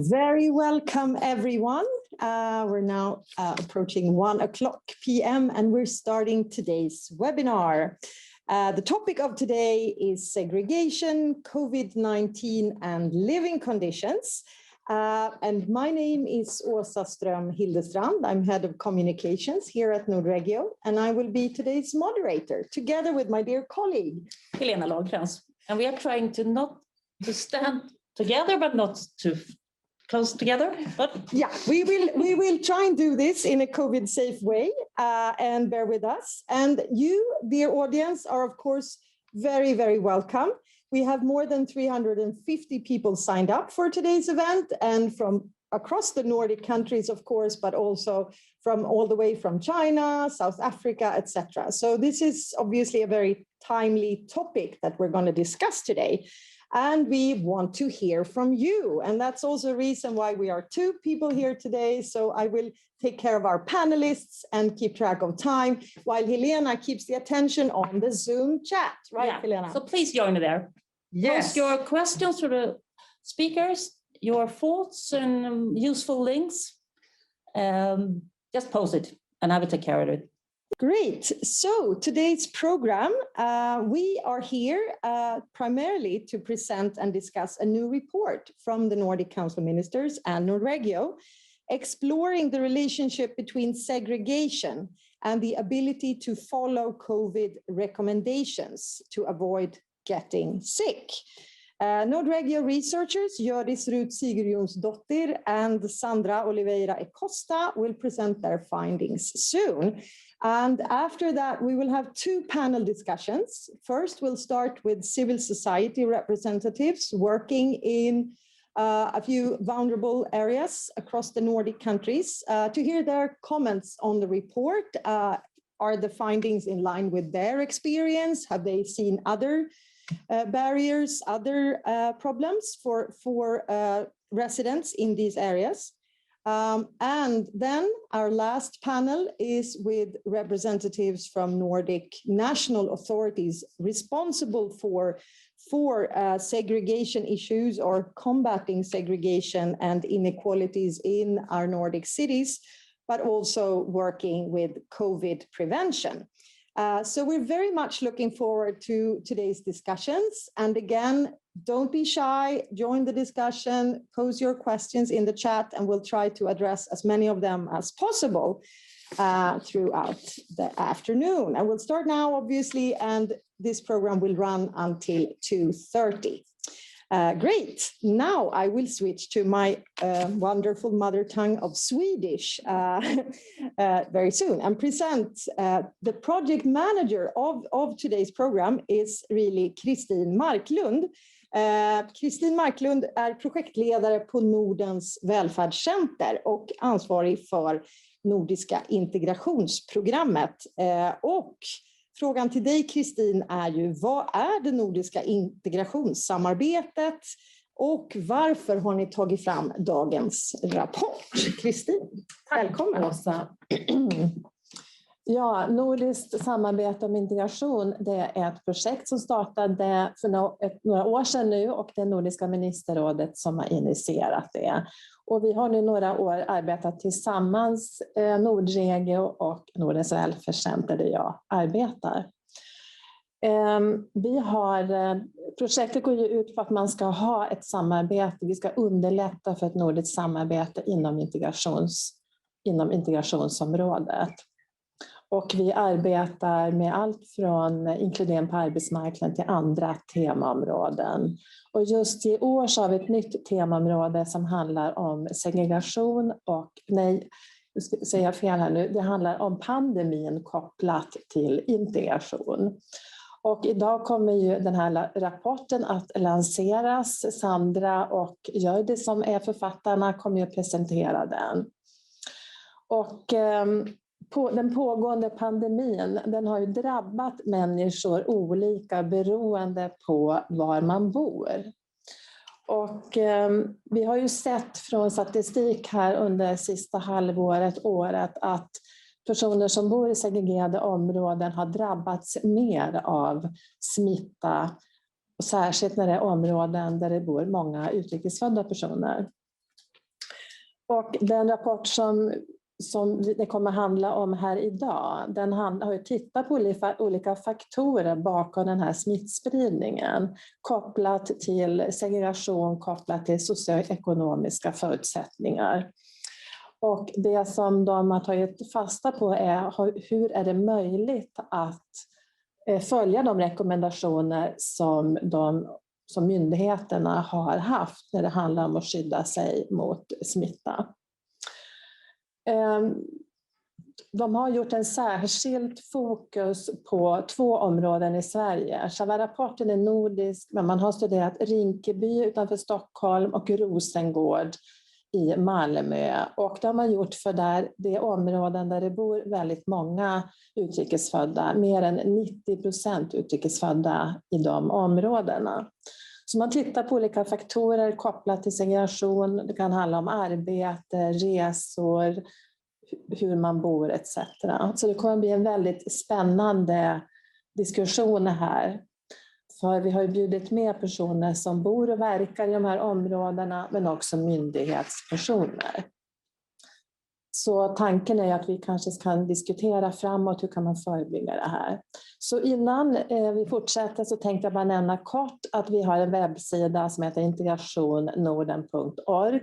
Very welcome, everyone. We're now approaching 1:00 p.m. and we're starting today's webinar. The topic of today is segregation, COVID-19 and living conditions. And my name is Åsa Ström Hildestrand. I'm head of communications here at Nordregio, and I will be today's moderator together with my dear colleague, Helena Lagercrantz. And we are trying to not to stand together, but not too close together. But yeah, we will try and do this in a COVID safe way, and bear with us. And you, dear audience, are of course very, very welcome. We have more than 350 people signed up for today's event, and from across the Nordic countries, of course, but also from all the way from China, South Africa, etc. So this is obviously a very timely topic that we're going to discuss today. And we want to hear from you. And that's also a reason why we are two people here today. So I will take care of our panelists and keep track of time while Helena keeps the attention on the Zoom chat. Right, yeah. Helena? So please join there. Yes. Post your questions to the speakers, your thoughts and useful links. Just post it and I will take care of it. Great. So today's program, we are here primarily to present and discuss a new report from the Nordic Council of Ministers and Nordregio, exploring the relationship between segregation and the ability to follow COVID recommendations to avoid getting sick. Nordregio researchers Hjördis Rut Sigurjonsdottir and Sandra Oliveira Acosta will present their findings soon. And after that, we will have two panel discussions. First, we'll start with civil society representatives working in a few vulnerable areas across the Nordic countries to hear their comments on the report. Are the findings in line with their experience? Have they seen other barriers, other problems for residents in these areas? And then our last panel is with representatives from Nordic national authorities responsible for segregation issues or combating segregation and inequalities in our Nordic cities, but also working with COVID prevention. So we're very much looking forward to today's discussions. And again, don't be shy, join the discussion, pose your questions in the chat, and we'll try to address as many of them as possible throughout the afternoon. And we'll start now, obviously, and this program will run until 2:30. Great. Now I will switch to my wonderful mother tongue of Swedish very soon and present the project manager of today's program is really Kristin Marklund. Kristin Marklund är projektledare på Nordens välfärdscenter och ansvarig för Nordiska integrationsprogrammet. Och frågan till dig, Kristin, är ju vad är det nordiska integrationssamarbetet och varför har ni tagit fram dagens rapport? Kristin, välkommen. Åsa. Ja, nordiskt samarbete om integration, det är ett projekt som startade för några år sedan nu och det Nordiska ministerrådet som har initierat det. Och vi har nu några år arbetat tillsammans, Nordregio och Nordens välfärdscenter där jag arbetar. Projektet går ju ut på att man ska ha ett samarbete, vi ska underlätta för ett nordiskt samarbete inom integrationsområdet. Och vi arbetar med allt från inkludering på arbetsmarknaden till andra temaområden. Och just i år så har vi ett nytt temaområde som handlar om segregation och, nej, jag ska säga fel här nu, det handlar om pandemin kopplat till integration. Och idag kommer ju den här rapporten att lanseras. Sandra och Hjördis som är författarna kommer ju att presentera den. Och den pågående pandemin, den har ju drabbat människor olika beroende på var man bor. Och vi har ju sett från statistik här under sista året att personer som bor i segregerade områden har drabbats mer av smitta. Och särskilt när det är områden där det bor många utrikesfödda personer. Och den rapport som det kommer handla om här idag, den har ju tittat på olika faktorer bakom den här smittspridningen, kopplat till segregation, kopplat till socioekonomiska förutsättningar. Och det som de har tagit fasta på är hur är det möjligt att följa de rekommendationer som myndigheterna har haft när det handlar om att skydda sig mot smitta. De har gjort en särskild fokus på 2 områden i Sverige. Själva rapporten är nordisk, men man har studerat Rinkeby utanför Stockholm och Rosengård i Malmö. Och det har man gjort för det områden där det bor väldigt många utrikesfödda, mer än 90% utrikesfödda i de områdena. Så man tittar på olika faktorer kopplat till segregation. Det kan handla om arbete, resor, hur man bor etc. Så det kommer att bli en väldigt spännande diskussion här. För vi har ju bjudit med personer som bor och verkar i de här områdena, men också myndighetspersoner. Så tanken är att vi kanske kan diskutera framåt hur kan man förebygga det här. Så innan vi fortsätter så tänkte jag bara nämna kort att vi har en webbsida som heter integrationnorden.org.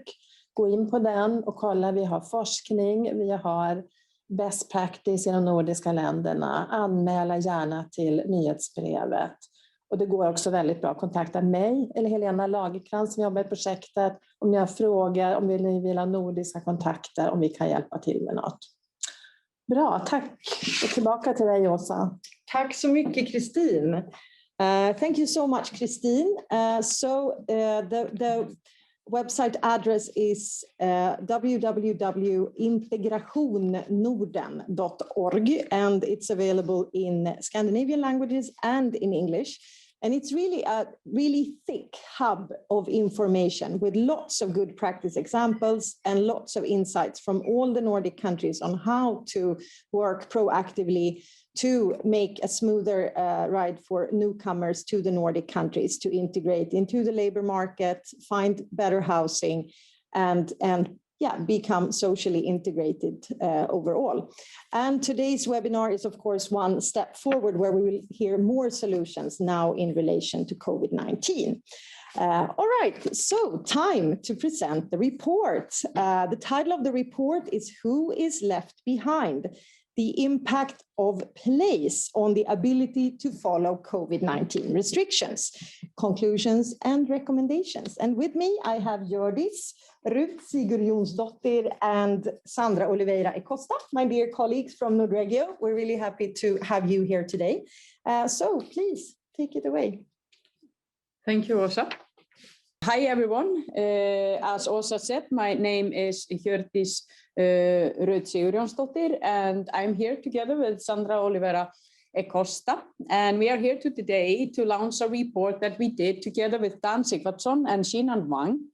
Gå in på den och kolla, vi har forskning, vi har best practice i de nordiska länderna. Anmäla gärna till nyhetsbrevet. Och det går också väldigt bra att kontakta mig eller Helena Lagerkrans som jobbar i projektet om ni har frågor, om ni vill ha nordiska kontakter, om vi kan hjälpa till med något. Bra, tack. Och tillbaka till dig, Åsa. Tack så mycket, Kristin. Thank you so much, Kristin. The website address is www.integrationnorden.org, and it's available in Scandinavian languages and in English. And it's really a really thick hub of information with lots of good practice examples and lots of insights from all the Nordic countries on how to work proactively to make a smoother ride for newcomers to the Nordic countries to integrate into the labor market, find better housing, and become socially integrated overall. And today's webinar is, of course, one step forward where we will hear more solutions now in relation to COVID-19. All right, so time to present the report. The title of the report is Who is Left Behind? The impact of place on the ability to follow COVID-19 restrictions, conclusions and recommendations. And with me, I have Hjördis, Ruth Sigurjonsdottir, and Sandra Oliveira Acosta, my dear colleagues from Nordregio. We're really happy to have you here today. So please take it away. Thank you, Åsa. Hi, everyone. As Åsa said, my name is Hjördis Ruth Sigurjonsdottir, and I'm here together with Sandra Oliveira Acosta. And we are here today to launch a report that we did together with Dan Sigvardsson and Shinan Wang.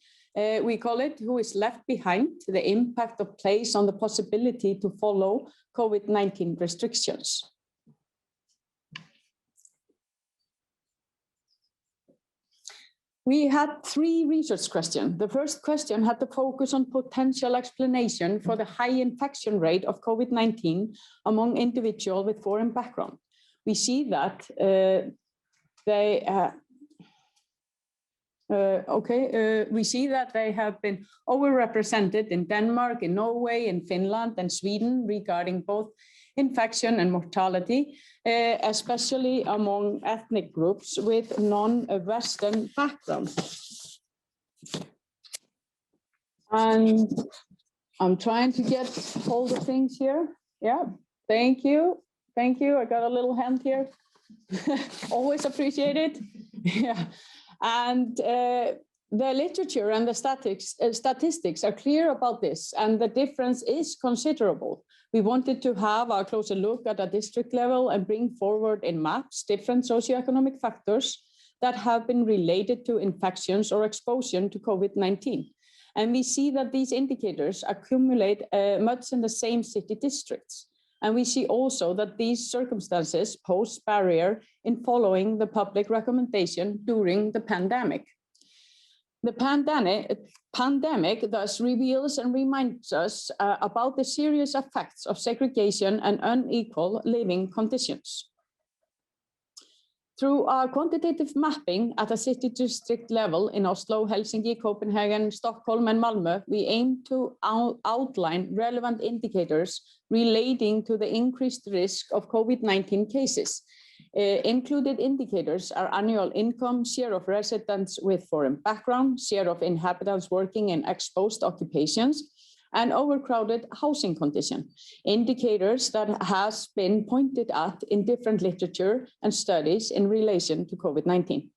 We call it Who is Left Behind? The Impact of Place on the Possibility to Follow COVID-19 Restrictions. We had 3 research questions. The first question had the focus on potential explanation for the high infection rate of COVID-19 among individuals with foreign background. We see that we see that they have been overrepresented in Denmark, in Norway, in Finland, and Sweden regarding both infection and mortality, especially among ethnic groups with non-Western background. And I'm trying to get hold of things here. Yeah, thank you. Thank you. I got a little hand here. Always appreciate it. Yeah. And the literature and the statistics are clear about this, and the difference is considerable. We wanted to have a closer look at a district level and bring forward in maps different socioeconomic factors that have been related to infections or exposure to COVID-19. And we see that these indicators accumulate much in the same city districts. And we see also that these circumstances pose barrier in following the public recommendation during the pandemic. The pandemic thus reveals and reminds us about the serious effects of segregation and unequal living conditions. Through our quantitative mapping at a city district level in Oslo, Helsinki, Copenhagen, Stockholm, and Malmö, we aim to outline relevant indicators relating to the increased risk of COVID-19 cases. Included indicators are annual income, share of residents with foreign background, share of inhabitants working in exposed occupations, and overcrowded housing condition, indicators that has been pointed at in different literature and studies in relation to COVID-19.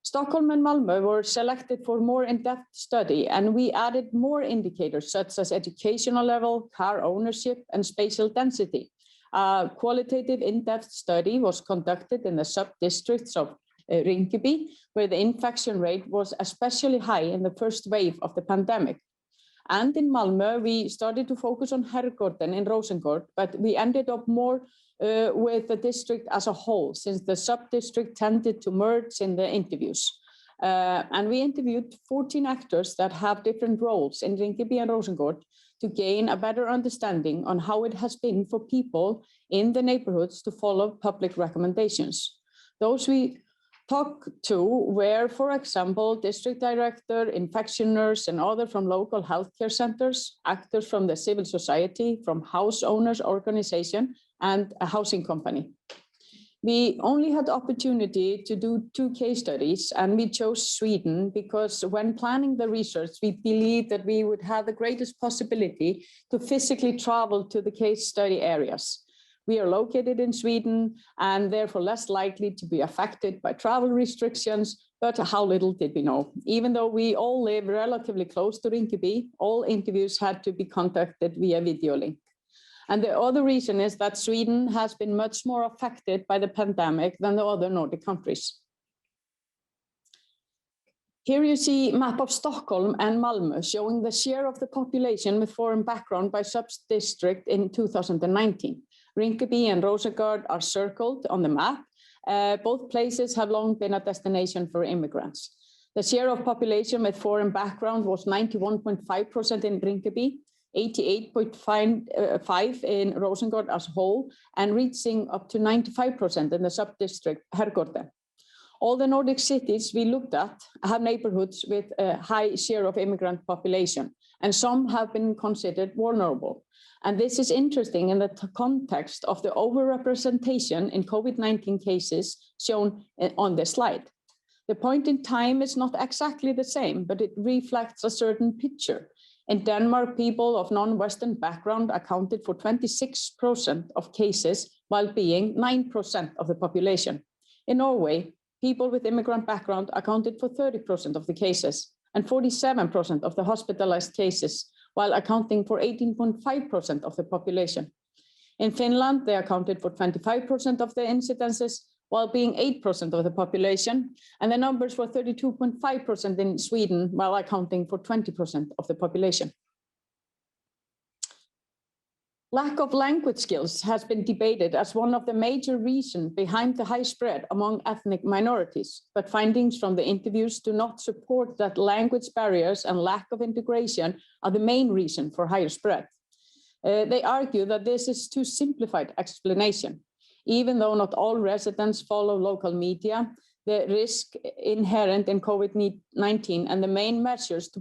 Stockholm and Malmö were selected for more in-depth study, and we added more indicators such as educational level, car ownership, and spatial density. A qualitative in-depth study was conducted in the sub-districts of Rinkeby, where the infection rate was especially high in the first wave of the pandemic. And in Malmö, we started to focus on Herrgården in Rosengård, but we ended up more with the district as a whole, since the sub-district tended to merge in the interviews. And we interviewed 14 actors that have different roles in Rinkeby and Rosengård to gain a better understanding on how it has been for people in the neighborhoods to follow public recommendations. Those we talked to were, for example, district director, infection nurse, and others from local healthcare centers, actors from the civil society, from house owners organization, and a housing company. We only had the opportunity to do 2 case studies, and we chose Sweden because when planning the research, we believed that we would have the greatest possibility to physically travel to the case study areas. We are located in Sweden and therefore less likely to be affected by travel restrictions, but how little did we know? Even though we all live relatively close to Rinkeby, all interviews had to be conducted via video link. And the other reason is that Sweden has been much more affected by the pandemic than the other Nordic countries. Here you see a map of Stockholm and Malmö showing the share of the population with foreign background by sub-district in 2019. Rinkeby and Rosengård are circled on the map. Both places have long been a destination for immigrants. The share of population with foreign background was 91.5% in Rinkeby, 88.5% in Rosengård as a whole, and reaching up to 95% in the sub-district Herrgården. All the Nordic cities we looked at have neighborhoods with a high share of immigrant population, and some have been considered vulnerable. And this is interesting in the context of the overrepresentation in COVID-19 cases shown on this slide. The point in time is not exactly the same, but it reflects a certain picture. In Denmark, people of non-Western background accounted for 26% of cases, while being 9% of the population. In Norway, people with immigrant background accounted for 30% of the cases and 47% of the hospitalized cases, while accounting for 18.5% of the population. In Finland, they accounted for 25% of the incidences, while being 8% of the population, and the numbers were 32.5% in Sweden, while accounting for 20% of the population. Lack of language skills has been debated as one of the major reasons behind the high spread among ethnic minorities, but findings from the interviews do not support that language barriers and lack of integration are the main reason for higher spread. They argue that this is too simplified explanation. Even though not all residents follow local media, the risk inherent in COVID-19 and the main measures to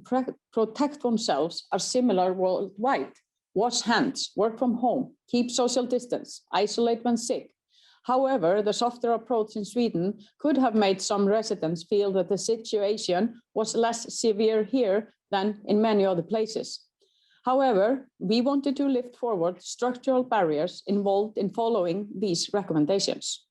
protect themselves are similar worldwide. Wash hands, work from home, keep social distance, isolate when sick. However, the softer approach in Sweden could have made some residents feel that the situation was less severe here than in many other places. However, we wanted to lift forward structural barriers involved in following these recommendations.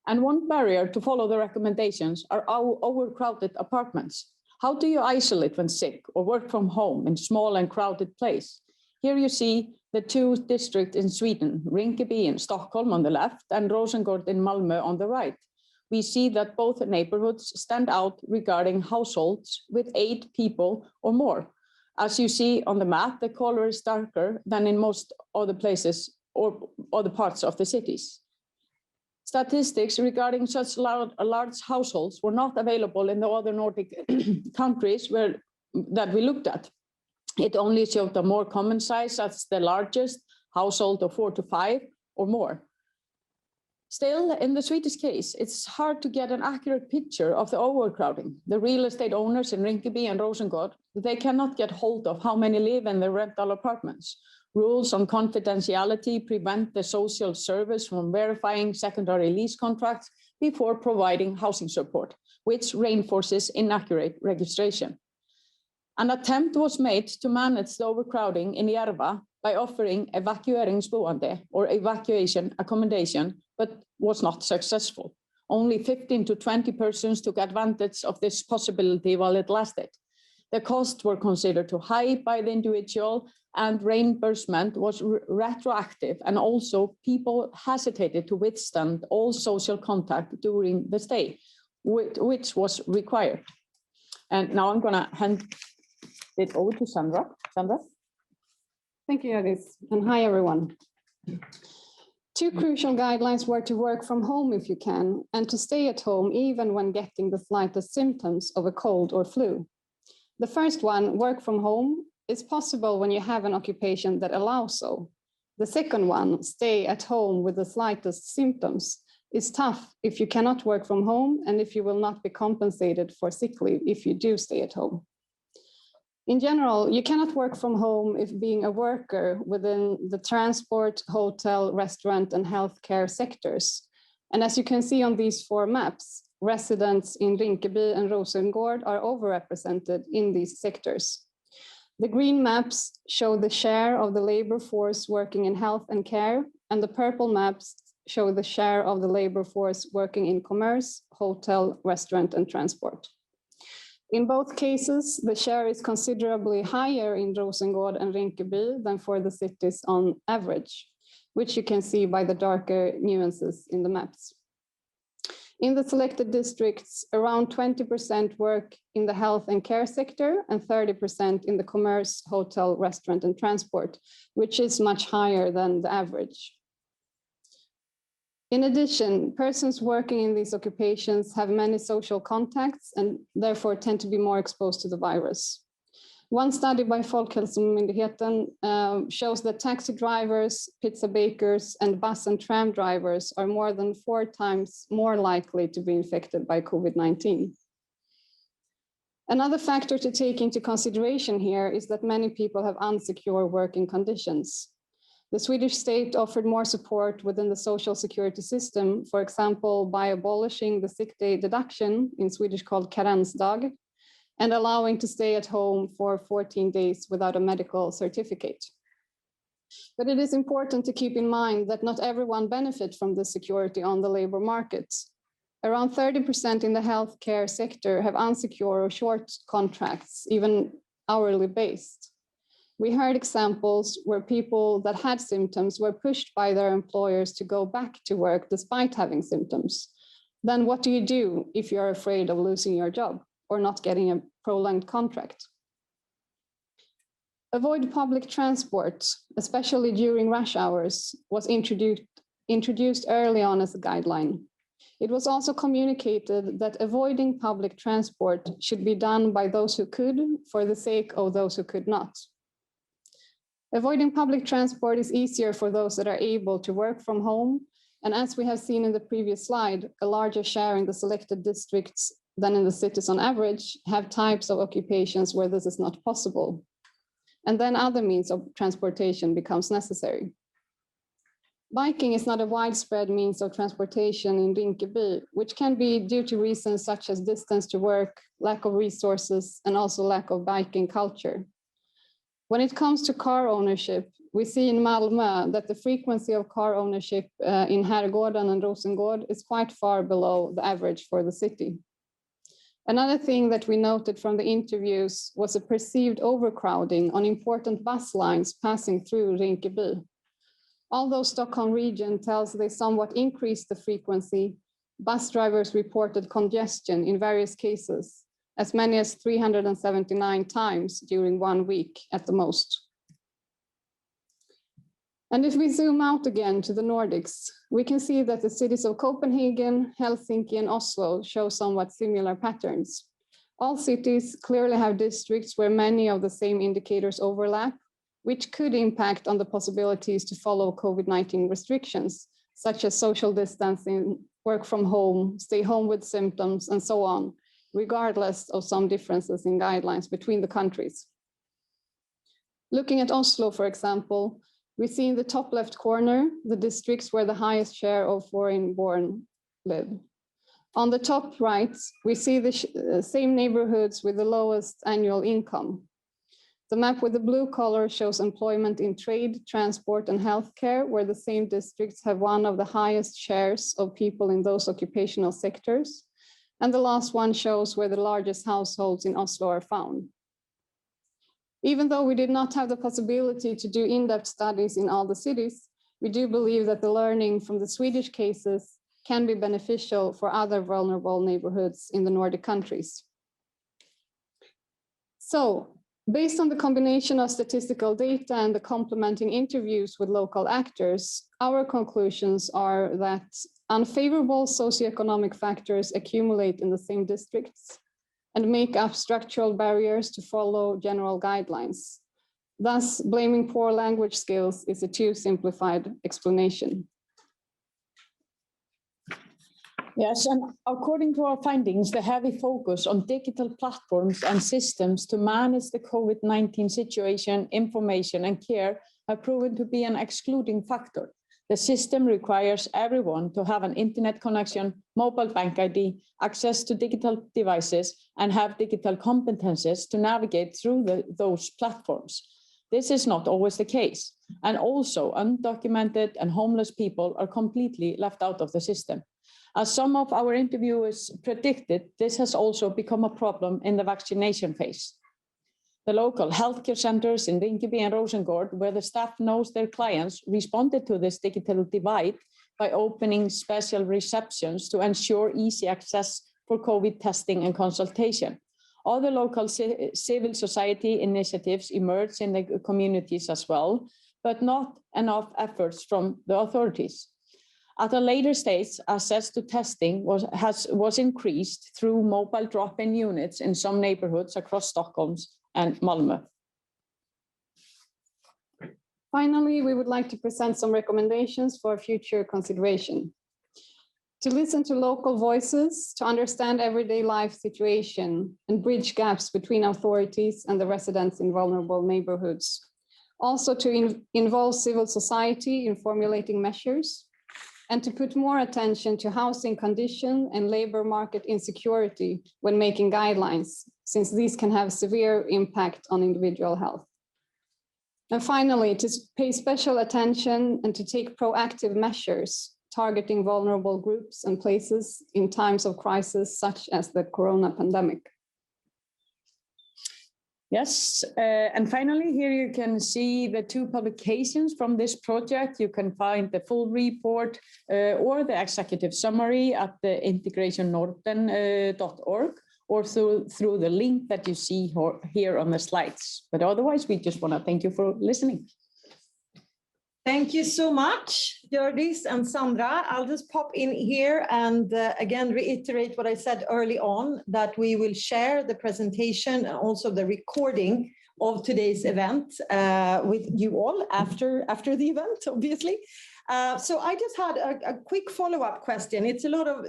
And one barrier to follow the recommendations are our overcrowded apartments. How do you isolate when sick or work from home in small and crowded place? Here you see the 2 districts in Sweden, Rinkeby in Stockholm on the left and Rosengård in Malmö on the right. We see that both neighborhoods stand out regarding households with 8 people or more. As you see on the map, the color is darker than in most other places or other parts of the cities. Statistics regarding such large households were not available in the other Nordic countries that we looked at. It only showed a more common size as the largest household of 4 to 5 or more. Still, in the Swedish case, it's hard to get an accurate picture of the overcrowding. The real estate owners in Rinkeby and Rosengård, they cannot get hold of how many live in the rental apartments. Rules on confidentiality prevent the social service from verifying secondary lease contracts before providing housing support, which reinforces inaccurate registration. An attempt was made to manage the overcrowding in Järva by offering evakueringsboende or evacuation accommodation, but was not successful. Only 15 to 20 persons took advantage of this possibility while it lasted. The costs were considered too high by the individual, and reimbursement was retroactive, and also people hesitated to withstand all social contact during the stay, which was required. And now I'm going to hand it over to Sandra. Sandra? Thank you, Alice, and hi, everyone. Two crucial guidelines were to work from home if you can, and to stay at home even when getting the slightest symptoms of a cold or flu. The first one, work from home, is possible when you have an occupation that allows so. The second one, stay at home with the slightest symptoms, is tough if you cannot work from home and if you will not be compensated for sick leave if you do stay at home. In general, you cannot work from home if being a worker within the transport, hotel, restaurant, and healthcare sectors. And as you can see on these 4 maps, residents in Rinkeby and Rosengård are overrepresented in these sectors. The green maps show the share of the labor force working in health and care, and the purple maps show the share of the labor force working in commerce, hotel, restaurant, and transport. In both cases, the share is considerably higher in Rosengård and Rinkeby than for the cities on average, which you can see by the darker nuances in the maps. In the selected districts, around 20% work in the health and care sector and 30% in the commerce, hotel, restaurant, and transport, which is much higher than the average. In addition, persons working in these occupations have many social contacts and therefore tend to be more exposed to the virus. One study by Folkhälsomyndigheten shows that taxi drivers, pizza bakers, and bus and tram drivers are more than 4 times more likely to be infected by COVID-19. Another factor to take into consideration here is that many people have insecure working conditions. The Swedish state offered more support within the social security system, for example, by abolishing the sick day deduction, in Swedish called karensdag, and allowing to stay at home for 14 days without a medical certificate. But it is important to keep in mind that not everyone benefits from this security on the labor market. Around 30% in the healthcare sector have insecure or short contracts, even hourly based. We heard examples where people that had symptoms were pushed by their employers to go back to work despite having symptoms. Then what do you do if you're afraid of losing your job or not getting a prolonged contract? Avoid public transport, especially during rush hours, was introduced early on as a guideline. It was also communicated that avoiding public transport should be done by those who could for the sake of those who could not. Avoiding public transport is easier for those that are able to work from home. And as we have seen in the previous slide, a larger share in the selected districts than in the cities on average have types of occupations where this is not possible. And then other means of transportation becomes necessary. Biking is not a widespread means of transportation in Rinkeby, which can be due to reasons such as distance to work, lack of resources, and also lack of biking culture. When it comes to car ownership, we see in Malmö that the frequency of car ownership in Herrgården and Rosengård is quite far below the average for the city. Another thing that we noted from the interviews was a perceived overcrowding on important bus lines passing through Rinkeby. Although Stockholm region tells they somewhat increased the frequency, bus drivers reported congestion in various cases, as many as 379 times during 1 week at the most. And if we zoom out again to the Nordics, we can see that the cities of Copenhagen, Helsinki, and Oslo show somewhat similar patterns. All cities clearly have districts where many of the same indicators overlap, which could impact on the possibilities to follow COVID-19 restrictions, such as social distancing, work from home, stay home with symptoms, and so on, regardless of some differences in guidelines between the countries. Looking at Oslo, for example, we see in the top left corner the districts where the highest share of foreign-born live. On the top right, we see the same neighborhoods with the lowest annual income. The map with the blue color shows employment in trade, transport, and healthcare, where the same districts have one of the highest shares of people in those occupational sectors. And the last one shows where the largest households in Oslo are found. Even though we did not have the possibility to do in-depth studies in all the cities, we do believe that the learning from the Swedish cases can be beneficial for other vulnerable neighborhoods in the Nordic countries. So, based on the combination of statistical data and the complementing interviews with local actors, our conclusions are that unfavorable socioeconomic factors accumulate in the same districts and make up structural barriers to follow general guidelines. Thus, blaming poor language skills is a too simplified explanation. Yes, and according to our findings, the heavy focus on digital platforms and systems to manage the COVID-19 situation, information, and care have proven to be an excluding factor. The system requires everyone to have an internet connection, mobile bank ID, access to digital devices, and have digital competences to navigate through those platforms. This is not always the case, and also undocumented and homeless people are completely left out of the system. As some of our interviewers predicted, this has also become a problem in the vaccination phase. The local healthcare centers in Rinkeby and Rosengård, where the staff knows their clients, responded to this digital divide by opening special receptions to ensure easy access for COVID testing and consultation. Other local civil society initiatives emerged in the communities as well, but not enough efforts from the authorities. At a later stage, access to testing was increased through mobile drop-in units in some neighborhoods across Stockholm and Malmö. Finally, we would like to present some recommendations for future consideration. To listen to local voices, to understand everyday life situation and bridge gaps between authorities and the residents in vulnerable neighborhoods. Also to involve civil society in formulating measures, and to put more attention to housing condition and labor market insecurity when making guidelines, since these can have severe impact on individual health. And finally, to pay special attention and to take proactive measures targeting vulnerable groups and places in times of crisis, such as the corona pandemic. Yes, and finally, here you can see the two publications from this project. You can find the full report or the executive summary at the integrationnorden.org or through the link that you see here on the slides. But otherwise, we just want to thank you for listening. Thank you so much, Hjördis and Sandra. I'll just pop in here and again reiterate what I said early on, that we will share the presentation and also the recording of today's event with you all after the event, obviously. So I just had a quick follow-up question. It's a lot of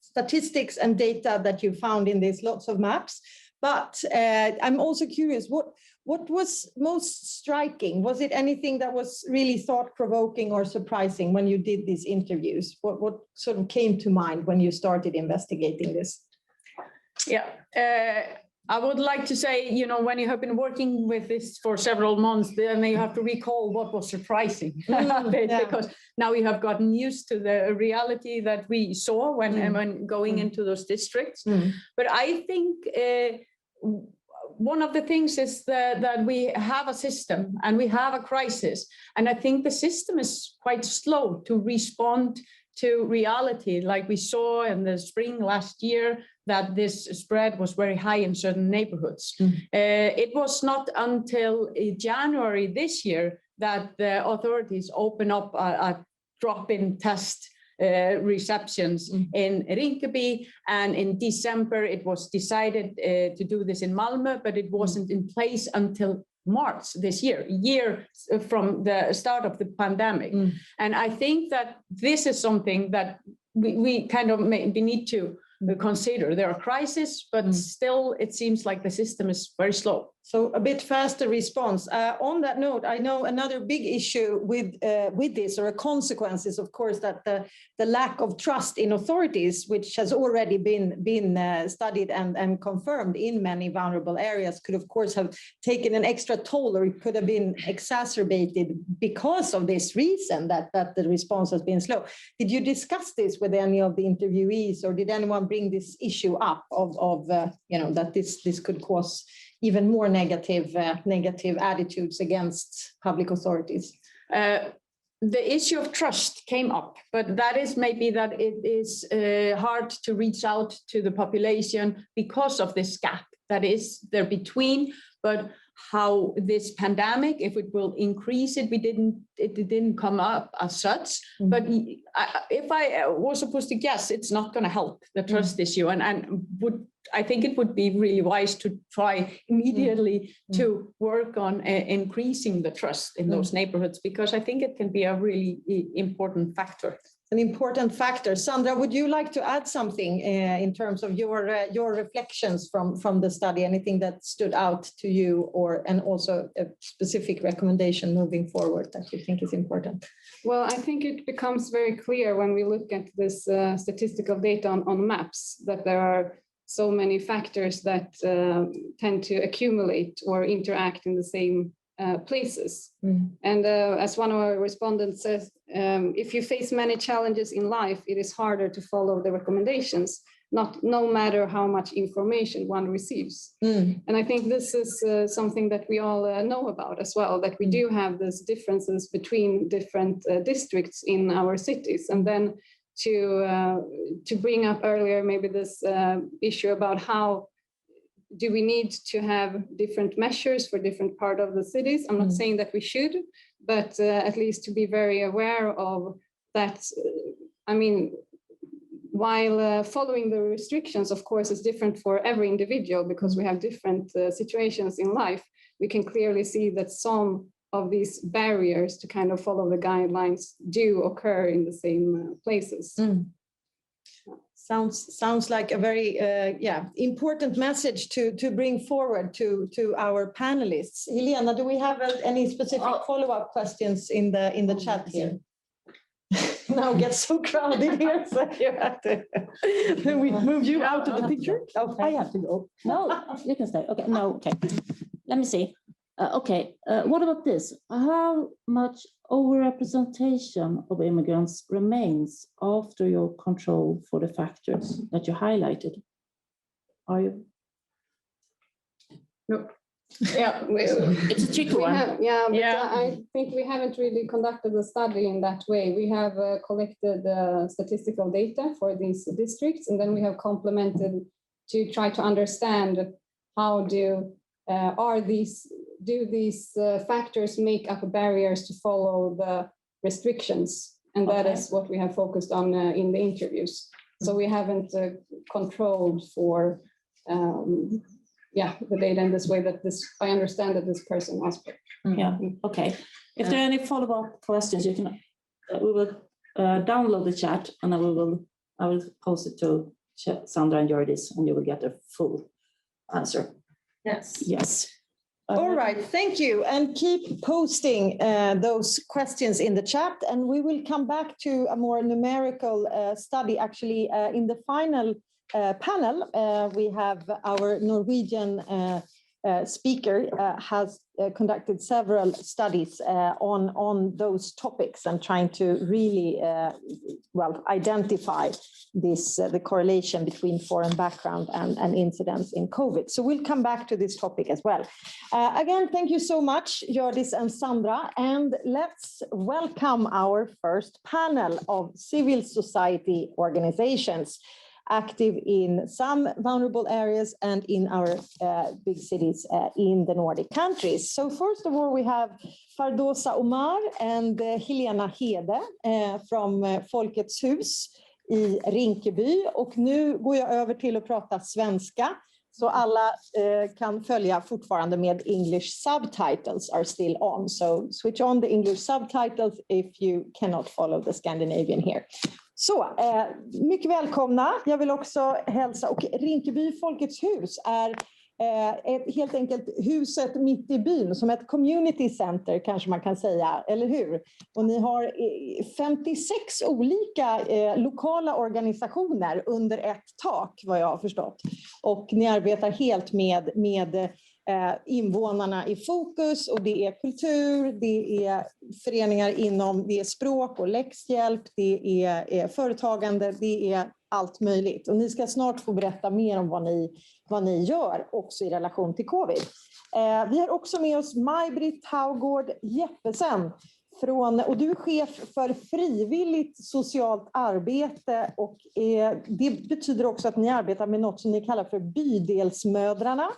statistics and data that you found in this, lots of maps. But I'm also curious, what was most striking? Was it anything that was really thought-provoking or surprising when you did these interviews? What sort of came to mind when you started investigating this? Yeah, I would like to say, you know, when you have been working with this for several months, then you have to recall what was surprising. Because now we have gotten used to the reality that we saw when going into those districts. But I think one of the things is that we have a system and we have a crisis. And I think the system is quite slow to respond to reality, like we saw in the spring last year, that this spread was very high in certain neighborhoods. It was not until January this year that the authorities open up a drop-in test receptions in Rinkeby, and in December it was decided to do this in Malmö, but it wasn't in place until March this year, a year from the start of the pandemic. And I think that this is something that we kind of maybe need to consider. There are crises, but still it seems like the system is very slow. So a bit faster response. On that note, I know another big issue with this, or a consequence, is of course that the lack of trust in authorities, which has already been studied and confirmed in many vulnerable areas, could of course have taken an extra toll, or it could have been exacerbated because of this reason that the response has been slow. Did you discuss this with any of the interviewees, or did anyone bring this issue up of that this could cause even more negative attitudes against public authorities? The issue of trust came up, but that is maybe that it is hard to reach out to the population because of this gap that is there between. But how this pandemic, if it will increase it, it didn't come up as such. But if I was supposed to guess, it's not going to help the trust issue, and I think it would be really wise to try immediately to work on increasing the trust in those neighborhoods, because I think it can be a really important factor. An important factor. Sandra, would you like to add something in terms of your reflections from the study? Anything that stood out to you, and also a specific recommendation moving forward that you think is important? Well, I think it becomes very clear when we look at this statistical data on maps that there are so many factors that tend to accumulate or interact in the same places. And as one of our respondents says, if you face many challenges in life, it is harder to follow the recommendations, no matter how much information one receives. And I think this is something that we all know about as well, that we do have these differences between different districts in our cities. And then to bring up earlier maybe this issue about how do we need to have different measures for different part of the cities? I'm not saying that we should, but at least to be very aware of that. I mean, while following the restrictions, of course, is different for every individual because we have different situations in life. We can clearly see that some of these barriers to kind of follow the guidelines do occur in the same places. Sounds like a very important message to bring forward to our panelists. Helena, do we have any specific follow-up questions in the chat here? Now it gets so crowded here, so you have to. Then we move you out of the picture. Oh, I have to go. No, you can stay. Okay, no, okay. Let me see. What about this? How much overrepresentation of immigrants remains after your control for the factors that you highlighted? Are you? No. Yeah, it's a tricky one. I think we haven't really conducted the study in that way. We have collected statistical data for these districts, and then we have complemented to try to understand how do these factors make up barriers to follow the restrictions, and that is what we have focused on in the interviews. So we haven't controlled for the data in this way that I understand that this person asked. Yeah, okay. If there are any follow-up questions, you can, we will download the chat, and I will post it to Sandra and Jordis, and you will get a full answer. Yes. All right, thank you. And keep posting those questions in the chat, and we will come back to a more numerical study. Actually, in the final panel, we have our Norwegian speaker has conducted several studies on those topics and trying to really identify the correlation between foreign background and incidence in COVID. So we'll come back to this topic as well. Again, thank you so much, Jordis and Sandra, and let's welcome our first panel of civil society organizations. active in some vulnerable areas and in our big cities in the Nordic countries. So first of all, we have Fardosa Omar and Helena Hede from Folkets hus i Rinkeby. Och nu går jag över till att prata svenska. Så alla kan följa fortfarande med English subtitles are still on. So switch on the English subtitles if you cannot follow the Scandinavian here. Så, mycket välkomna. Jag vill också hälsa, och Rinkeby Folkets hus är helt enkelt huset mitt i byn, som ett community center kanske man kan säga, eller hur? Och ni har 56 olika lokala organisationer under ett tak, vad jag har förstått. Och ni arbetar helt med invånarna i fokus, och det är kultur, det är föreningar inom, det är språk och läxhjälp, det är företagande, det är allt möjligt. Och ni ska snart få berätta mer om vad ni gör också i relation till covid. Vi har också med oss Maj-Britt Haugård Jeppesen och du är chef för frivilligt socialt arbete, och det betyder också att ni arbetar med något som ni kallar för bydelsmödrarna,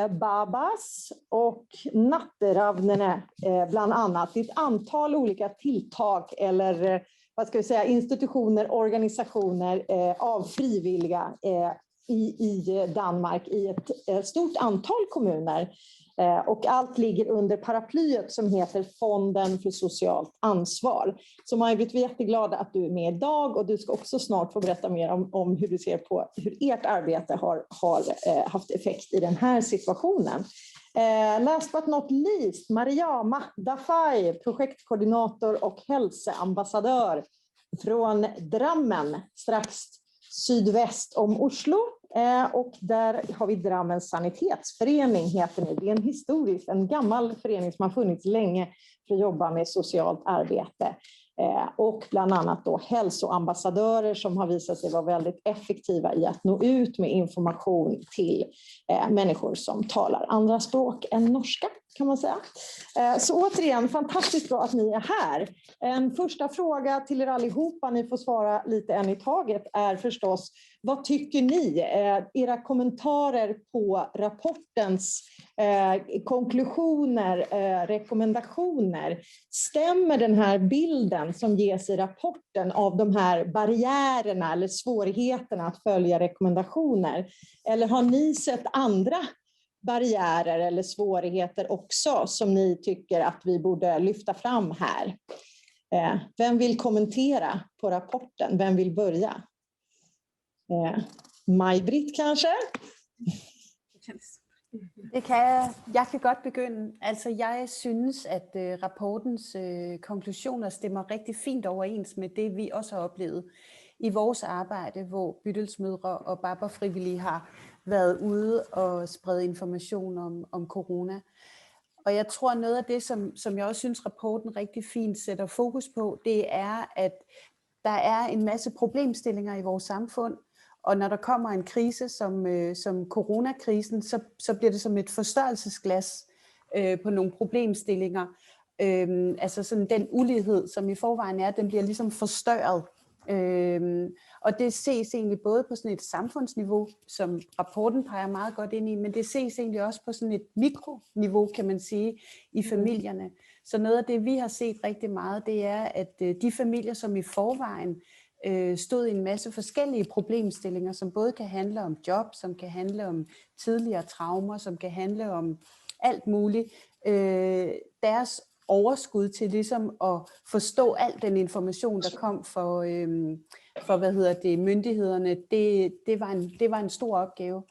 Babas och Natteravnene bland annat. Det är ett antal olika tilltag eller vad ska vi säga, institutioner, organisationer av frivilliga i Danmark i ett stort antal kommuner. Och allt ligger under paraplyet som heter Fonden för socialt ansvar. Så Maj-Britt, vi är jätteglada att du är med idag, och du ska också snart få berätta mer om hur du ser på hur ert arbete har haft effekt i den här situationen. Last but not least, Mariama Dafai, projektkoordinator och hälsoambassadör från Drammen, strax sydväst om Oslo. Och där har vi Drammens sanitetsförening, heter ni. Det är en gammal förening som har funnits länge för att jobba med socialt arbete. Och bland annat då hälsoambassadörer som har visat sig vara väldigt effektiva i att nå ut med information till människor som talar andra språk än norska, kan man säga. Så återigen, fantastiskt bra att ni är här. En första fråga till er allihopa, ni får svara lite en i taget, är förstås: vad tycker ni? Era kommentarer på rapportens konklusioner, rekommendationer. Stämmer den här bilden som ges i rapporten av de här barriärerna eller svårigheterna att följa rekommendationer? Eller har ni sett andra barriärer eller svårigheter också som ni tycker att vi borde lyfta fram här? Vem vill kommentera på rapporten? Vem vill börja? Maj-Britt kanske? Det kan jeg. Jeg kan godt begynde. Altså, jeg synes, at rapportens konklusioner stemmer rigtig fint overens med det, vi også har oplevet i vores arbejde, hvor bydelsmødre og babberfrivillige har været ude og sprede information om corona. Og jeg tror, noget af det, som jeg også synes, rapporten rigtig fint sætter fokus på, det er, at der er en masse problemstillinger i vores samfund. Og når der kommer en krise som coronakrisen, så bliver det som et forstørrelsesglas på nogle problemstillinger. Altså sådan den ulighed, som i forvejen er, den bliver ligesom forstørret. Og det ses egentlig både på sådan et samfundsniveau, som rapporten peger meget godt ind i, men det ses egentlig også på sådan et mikroniveau, kan man sige, i familierne. Så noget af det, vi har set rigtig meget, det er, at de familier, som i forvejen stod i en masse forskellige problemstillinger, som både kan handle om job, som kan handle om tidligere traumer, som kan handle om alt muligt. Deres overskud til ligesom at forstå al den information, der kom for myndighederne, det var en stor opgave.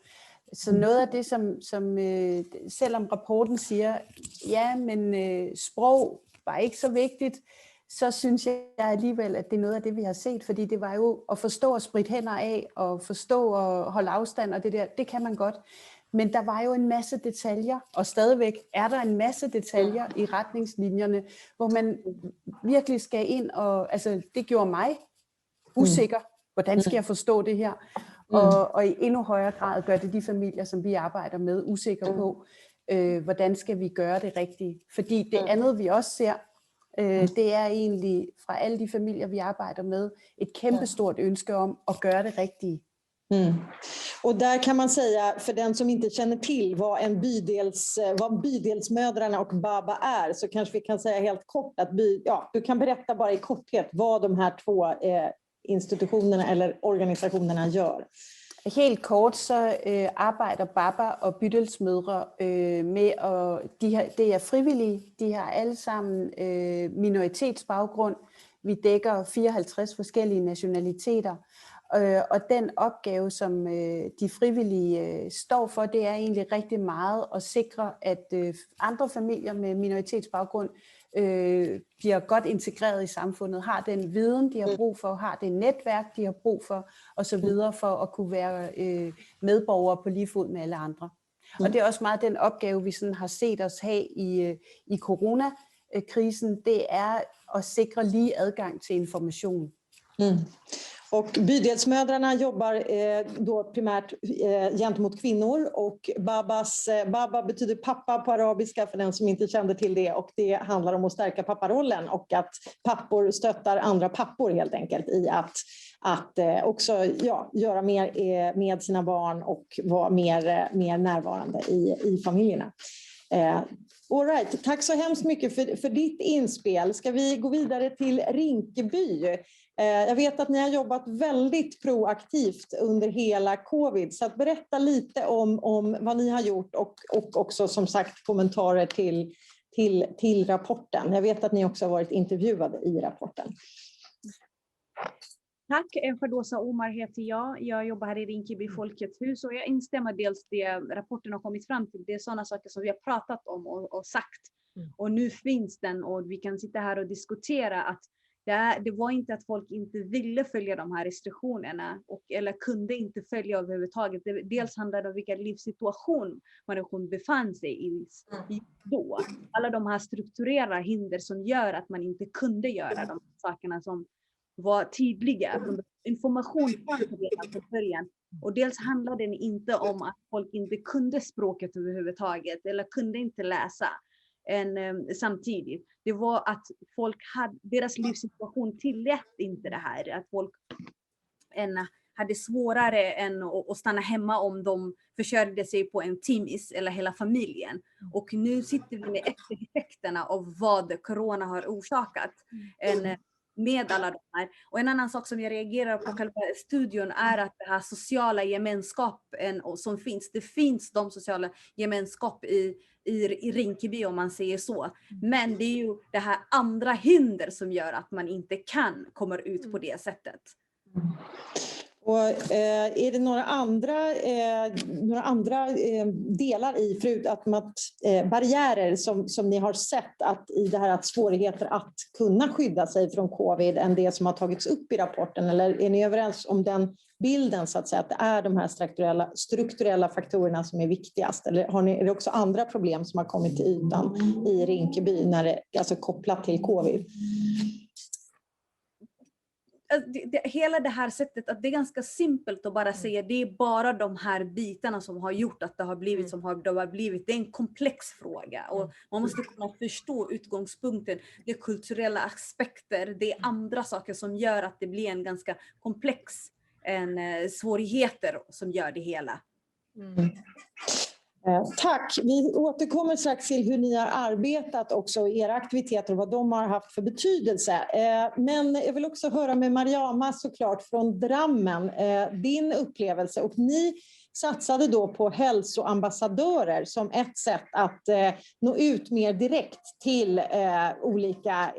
Så noget af det, som selvom rapporten siger, ja, men sprog var ikke så vigtigt, så synes jeg alligevel, at det er noget af det, vi har set, fordi det var jo at forstå at spritte hænder af, og forstå at holde afstand, og det der, det kan man godt. Men der var jo en masse detaljer, og stadigvæk er der en masse detaljer i retningslinjerne, hvor man virkelig skal ind, og altså, det gjorde mig usikker. Hvordan skal jeg forstå det her? Og i endnu højere grad gør det de familier, som vi arbejder med, usikre på, hvordan skal vi gøre det rigtigt? Fordi det andet, vi også ser, Det er egentlig fra alle de familier, vi arbejder med, et kæmpestort ønske om at gøre det rigtige. Och där kan man säga, för den som inte känner till vad bydelsmödrarna och Baba är, så kanske vi kan säga helt kort att du kan berätta bara i korthet vad de här två institutionerna eller organisationerna gör. Helt kort så arbejder Baba og bydelsmødre med det er frivillige. De har alle sammen minoritetsbaggrund. Vi dækker 54 forskellige nationaliteter. Og den opgave, som de frivillige står for, det er egentlig rigtig meget at sikre, at andre familier med minoritetsbaggrund bliver godt integreret i samfundet, har den viden, de har brug for, har det netværk, de har brug for, og så videre for at kunne være medborgere på lige fod med alle andre. Og det er också meget den opgave, vi sådan har set os have i coronakrisen, det er at sikre lige adgang til information. Och bydelsmödrarna jobbar då primärt gentemot kvinnor, och Baba betyder pappa på arabiska för den som inte kände till det, och det handlar om att stärka papparollen och att pappor stöttar andra pappor helt enkelt i att också göra mer med sina barn och vara mer närvarande i familjerna. All right, tack så hemskt mycket för ditt inspel. Ska vi gå vidare till Rinkeby? Jag vet att ni har jobbat väldigt proaktivt under hela covid, så att berätta lite om vad ni har gjort och också som sagt kommentarer till rapporten. Jag vet att ni också har varit intervjuade i rapporten. Tack, Fardosa Omar heter jag. Jag jobbar här i Rinkeby Folkets hus och jag instämmer dels det rapporten har kommit fram till. Det är sådana saker som vi har pratat om och sagt. Och nu finns den och vi kan sitta här och diskutera att det var inte att folk inte ville följa de här restriktionerna eller kunde inte följa överhuvudtaget. Dels handlar det om vilken livssituation människan befann sig i då. Alla de här strukturella hinder som gör att man inte kunde göra de sakerna som var tydliga. Information från början. Och dels handlar den inte om att folk inte kunde språket överhuvudtaget eller kunde inte läsa. Samtidigt. Det var att folk deras livssituation tillät inte det här. Att folk hade svårare än att stanna hemma om de försörjde sig på en timis eller hela familjen. Och nu sitter vi med eftereffekterna av vad corona har orsakat. Med alla de här. Och en annan sak som jag reagerar på själva studion är att det här sociala gemenskapen som finns. Det finns de sociala gemenskap i Rinkeby om man säger så. Men det är ju det här andra hinder som gör att man inte kan komma ut på det sättet. Och är det några andra delar i förutom barriärer som ni har sett att i det här att svårigheter att kunna skydda sig från covid än det som har tagits upp i rapporten, eller är ni överens om den bilden så att säga att det är de här strukturella faktorerna som är viktigast, eller är det också andra problem som har kommit till ytan i Rinkeby när det alltså kopplat till covid? Hela det här sättet att det är ganska simpelt att bara säga det är bara de här bitarna som har gjort att det har blivit som det har blivit. Det är en komplex fråga och man måste kunna förstå utgångspunkten. Det är kulturella aspekter, det är andra saker som gör att det blir en ganska komplex svårigheter som gör det hela. Tack. Vi återkommer strax till hur ni har arbetat också, era aktiviteter och vad de har haft för betydelse. Men jag vill också höra med Mariama såklart från Drammen, din upplevelse. Och ni satsade då på hälsoambassadörer som ett sätt att nå ut mer direkt till olika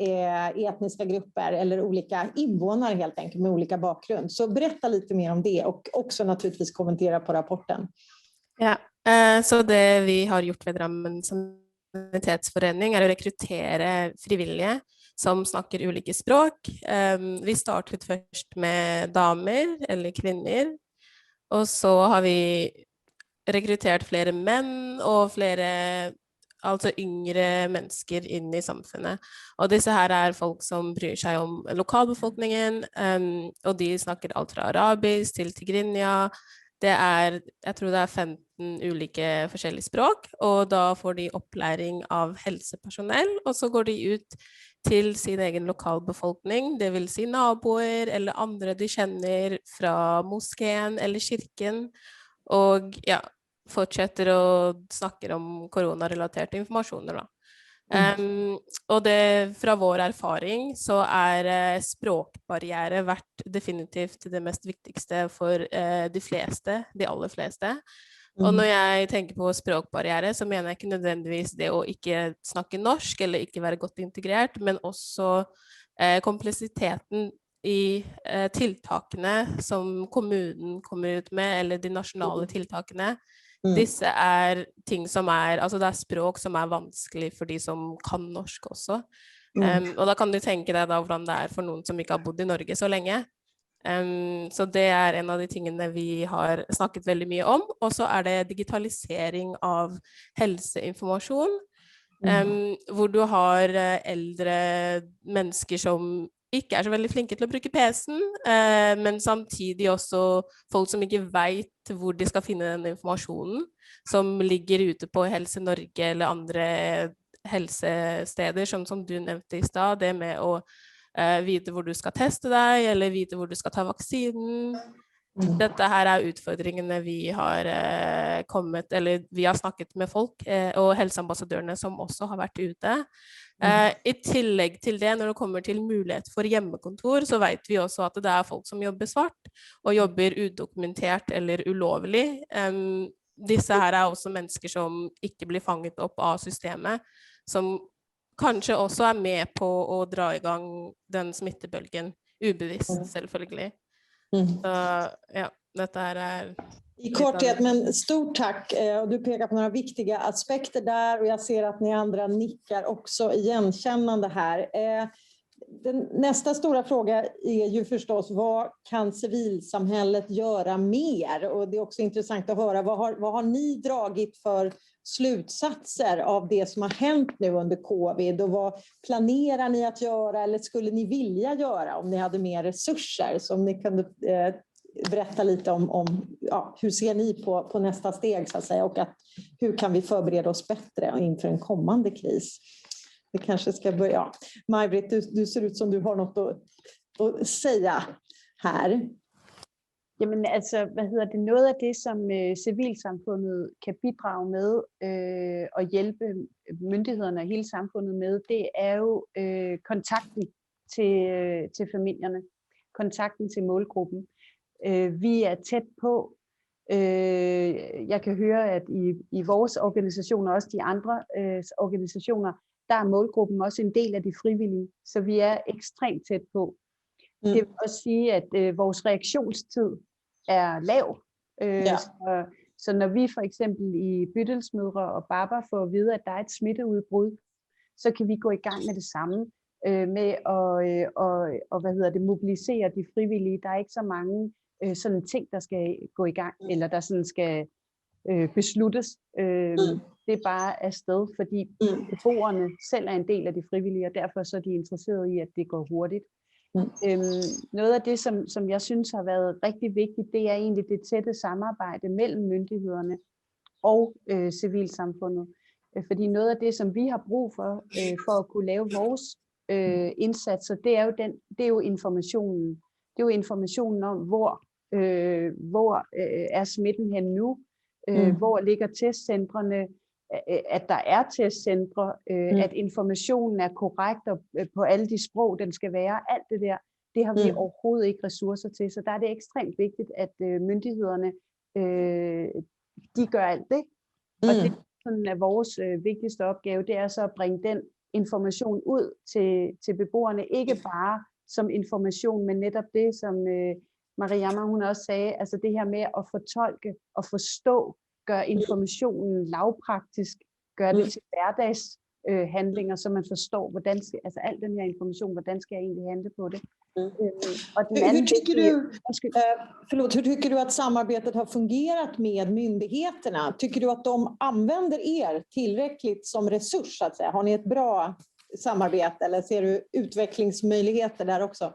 etniska grupper eller olika invånare helt enkelt med olika bakgrund. Så berätta lite mer om det och också naturligtvis kommentera på rapporten. Ja. Så det vi har gjort ved Drammen sanitetsforening er å rekruttere frivillige som snakker ulike språk. Vi startet først med damer eller kvinner, og så har vi rekruttert flere menn og flere altså yngre mennesker inn i samfunnet. Og disse her er folk som bryr seg om lokalbefolkningen, og de snakker alt fra arabisk til tigrinja. Jeg tror det er 15 ulike forskjellige språk, og da får de opplæring av helsepersonell, og så går de ut til sin egen lokalbefolkning, det vil si naboer eller andre de kjenner fra moskeen eller kirken, og ja, fortsetter å snakke om koronarelaterte informasjoner da. Og det, fra vår erfaring så språkbarriere vært definitivt det mest viktigste for de fleste, de aller fleste. Og når jeg tenker på språkbarriere, så mener jeg ikke nødvendigvis det å ikke snakke norsk eller ikke være godt integrert, men også kompleksiteten i tiltakene som kommunen kommer ut med, eller de nasjonale tiltakene. Disse ting som altså det språk som vanskelig for de som kan norsk også. Og da kan du tenke deg da hvordan det for noen som ikke har bodd i Norge så lenge. Så det en av de tingene vi har snakket veldig mye om. Og så det digitalisering av helseinformasjon, hvor du har eldre mennesker som ikke så veldig flinke til å bruke PC-en, men samtidig også folk som ikke vet hvor de skal finne den informasjonen, som ligger ute på Helse Norge eller andre helsesteder, som du nevnte i sted, det med å vite hvor du skal teste deg, eller vite hvor du skal ta vaksinen. Dette her utfordringene vi har kommet, eller vi har snakket med folk, og helseambassadørene som også har vært ute. I tillegg til det, når det kommer til mulighet for hjemmekontor, så vet vi også at det folk som jobber svart, og jobber udokumentert eller ulovlig. Disse her også mennesker som ikke blir fanget opp av systemet, som kanskje også med på å dra i gang den smittebølgen, ubevisst selvfølgelig. Så ja, dette I korthet, men stort tack. Och du pekar på några viktiga aspekter där, och jag ser att ni andra nickar också igenkännande här. Nästa stora fråga ju förstås, vad kan civilsamhället göra mer? Och det också intressant att höra, vad har ni dragit för slutsatser av det som har hänt nu under covid, och vad planerar ni att göra eller skulle ni vilja göra om ni hade mer resurser? Så om ni kunde berätta lite om hur ser ni på nästa steg så att säga, och hur kan vi förbereda oss bättre inför en kommande kris? Vi kanske ska börja. Maj-Britt, du ser ut som du har något att säga här. Jamen altså, noget af det, som civilsamfundet kan bidrage med og hjælpe myndighederne og hele samfundet med, det jo kontakten til familierne, kontakten til målgruppen. Vi tæt på. Jeg kan høre, at i vores organisationer, også de andre organisationer, der målgruppen også en del af de frivillige, så vi ekstremt tæt på. Det vil også sige, at vores reaktionstid lav. Så når vi for eksempel i bydelsmødre og babber får at vide, at der et smitteudbrud, så kan vi gå i gang med det samme med at mobilisere de frivillige. Der ikke så mange sådan ting, der skal gå i gang, eller der sådan skal besluttes. Det bare afsted, fordi beboerne selv en del af de frivillige, og derfor så er de interesserede i, at det går hurtigt. Noget af det, som jeg synes har været rigtig vigtigt, det egentlig det tætte samarbejde mellem myndighederne og civilsamfundet. Fordi noget af det, som vi har brug for at kunne lave vores indsatser, det er jo informationen. Det er jo informationen om, hvor smitten hen nu, hvor ligger testcentrene, at der testcentre, at informationen korrekt og på alle de sprog, den skal være, alt det der, det har vi overhovedet ikke ressourcer til. Så der det ekstremt vigtigt, at myndighederne, de gør alt det. Og det sådan vores vigtigste opgave, det så at bringe den information ud til beboerne, ikke bare som information, men netop det, som Mariamma hun også sagde, altså det her med at fortolke og forstå, gør informationen lavpraktisk, gør det til hverdagshandlinger, så man forstår, hvordan skal, altså al den her information, hvordan skal jeg egentlig handle på det. Och hur tycker du att samarbetet har fungerat med myndigheterna? Tycker du att de använder tillräckligt som resurs, så att säga? Har ni ett bra samarbete, eller ser du utvecklingsmöjligheter där också?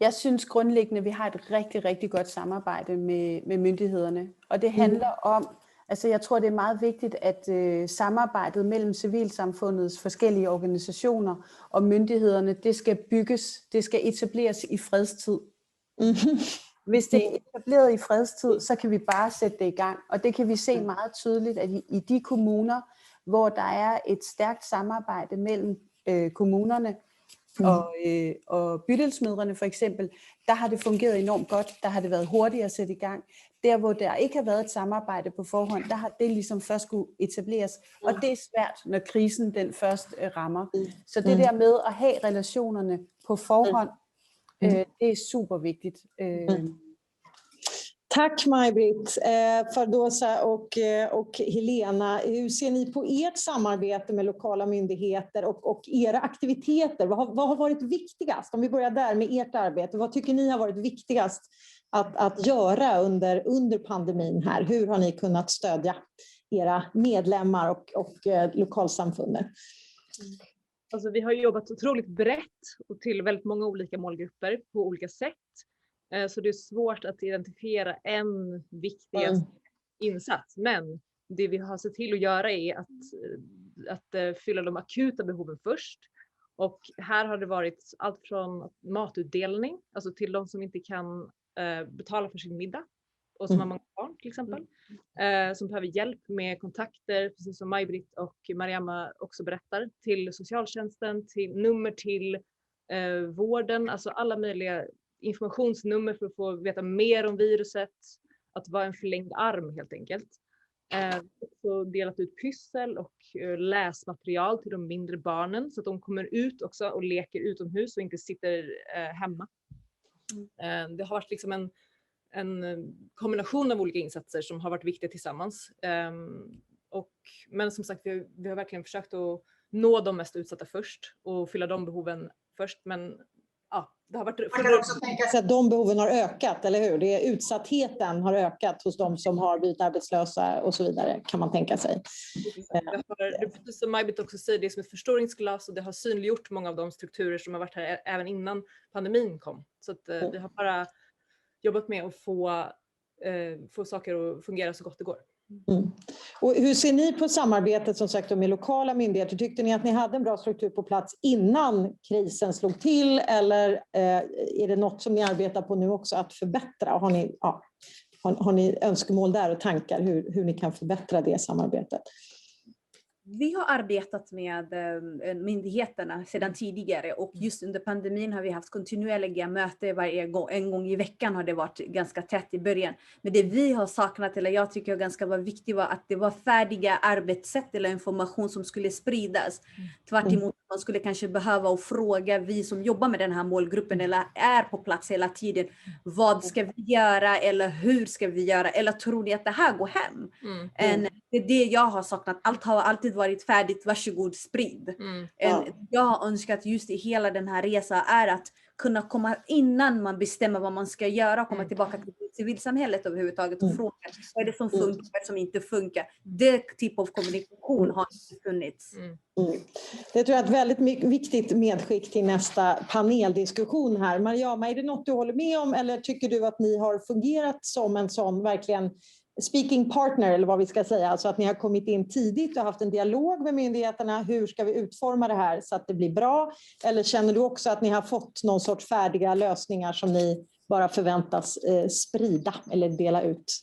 Jeg synes grundlæggende, vi har et rigtig, rigtig godt samarbejde med myndighederne. Og det handler om Altså jeg tror, det er meget vigtigt, at samarbejdet mellem civilsamfundets forskellige organisationer og myndighederne, det skal bygges, det skal etableres i fredstid. Hvis det er etableret i fredstid, så kan vi bare sætte det i gang. Og det kan vi se meget tydeligt, at i de kommuner, hvor der er et stærkt samarbejde mellem kommunerne og bydelsmødrene for eksempel, der har det fungeret enormt godt. Der har det været hurtigt at sætte i gang. Der, hvor der ikke har været et samarbejde på forhånd, der har det ligesom først skulle etableres. Og det er svært, når krisen den først rammer. Så det der med at have relationerne på forhånd, det är superviktigt. Tack Maj-Britt, Fardosa och Helena. Hur ser ni på ert samarbete med lokala myndigheter och era aktiviteter? Vad har varit viktigast? Om vi börjar där med ert arbete. Vad tycker ni har varit viktigast att göra under pandemin här? Hur har ni kunnat stödja era medlemmar och lokalsamfundet? Alltså, vi har jobbat otroligt brett och till väldigt många olika målgrupper på olika sätt. Så det är svårt att identifiera en viktigast insats. Men det vi har sett till att göra är att fylla de akuta behoven först. Och här har det varit allt från matutdelning, alltså till de som inte kan betala för sin middag. Och som har många barn till exempel. Som behöver hjälp med kontakter, precis som Maj-Britt och Mariamma också berättar. Till socialtjänsten, till nummer till vården. Alltså alla möjliga informationsnummer för att få veta mer om viruset. Att vara en förlängd arm helt enkelt. Så delat ut pyssel och läsmaterial till de mindre barnen. Så att de kommer ut också och leker utomhus och inte sitter hemma. Det har varit liksom en kombination av olika insatser som har varit viktiga tillsammans. Men som sagt, vi har verkligen försökt att nå de mest utsatta först och fylla de behoven först. Men ja, det har varit... Man kan också tänka sig att de behoven har ökat, eller hur? Utsattheten har ökat hos de som har blivit arbetslösa och så vidare, kan man tänka sig. Precis som Maj-Britt också säger, det är som ett förstoringsglas och det har synliggjort många av de strukturer som har varit här även innan pandemin kom. Så att vi har bara jobbat med att få saker att fungera så gott det går. Och hur ser ni på samarbetet som sagt med lokala myndigheter? Tyckte ni att ni hade en bra struktur på plats innan krisen slog till, eller är det något som ni arbetar på nu också att förbättra? Har ni önskemål där och tankar hur ni kan förbättra det samarbetet? Vi har arbetat med myndigheterna sedan tidigare och just under pandemin har vi haft kontinuerliga möten en gång i veckan har det varit ganska tätt i början. Men det vi har saknat, eller jag tycker ganska var viktigt, var att det var färdiga arbetssätt eller information som skulle spridas. Tvärt emot man skulle kanske behöva och fråga vi som jobbar med den här målgruppen eller är på plats hela tiden. Vad ska vi göra eller hur ska vi göra? Eller tror ni att det här går hem? Det är det jag har saknat. Allt har alltid varit färdigt. Varsågod, sprid. Jag har önskat just i hela den här resan är att kunna komma innan man bestämmer vad man ska göra och komma tillbaka till civilsamhället överhuvudtaget och fråga vad är det som funkar, vad som inte funkar. Det typ av kommunikation har inte funnits. Det tror jag är ett väldigt viktigt medskick till nästa paneldiskussion här. Mariamma, är det något du håller med om eller tycker du att ni har fungerat som en sån verkligen speaking partner eller vad vi ska säga, alltså att ni har kommit in tidigt och haft en dialog med myndigheterna, hur ska vi utforma det här så att det blir bra, eller känner du också att ni har fått någon sorts färdiga lösningar som ni bara förväntas sprida eller dela ut?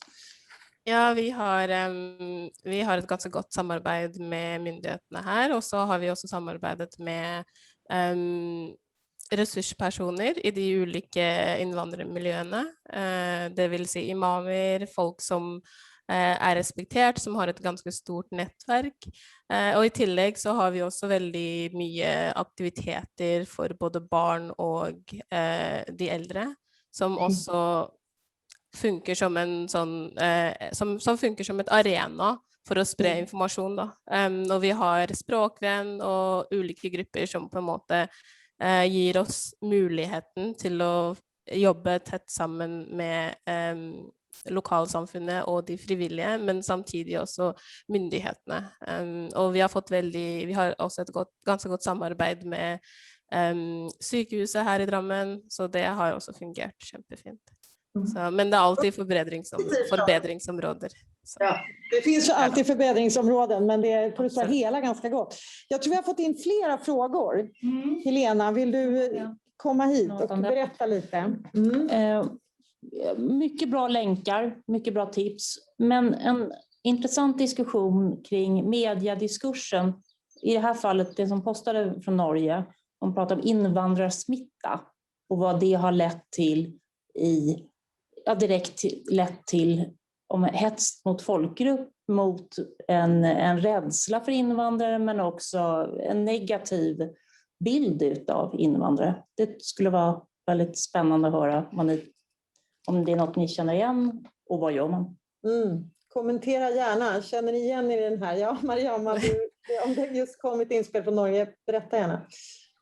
Ja, vi har ett ganska gott samarbete med myndigheterna här och så har vi också samarbetet med resurspersoner i de olika invandrarmiljöerna, det vill säga imamer, folk som är respekterat, som har ett ganska stort nätverk. Och i tillägg så har vi också väldigt mycket aktiviteter för både barn och de äldre som också funkar som en sån som funkar som ett arena för att sprida information då. Och vi har språkvän och olika grupper som på en måte ger oss möjligheten till att jobba tätt samman med lokalsamfunnet och de frivilliga, men samtidigt också myndigheterna. Och vi har också ett ganska gott samarbete med sjukhuset här i Drammen, så det har också fungerat jättefint. Så, men det är alltid förbättringsområden. Så. Ja, det finns ju alltid förbättringsområden, men det är på det stora hela ganska gott. Jag tror vi har fått in flera frågor. Helena, vill du komma hit och berätta lite? Mycket bra länkar, mycket bra tips. Men en intressant diskussion kring mediediskursen. I det här fallet, det som postade från Norge, de pratar om invandrarsmitta och vad det har lett till direkt lett till om hets mot folkgrupp, mot en rädsla för invandrare, men också en negativ bild av invandrare. Det skulle vara väldigt spännande att höra om det är något ni känner igen och vad gör man? Kommentera gärna. Känner ni igen i den här? Ja, Mariama, om det just kommit inspel från Norge, berätta gärna.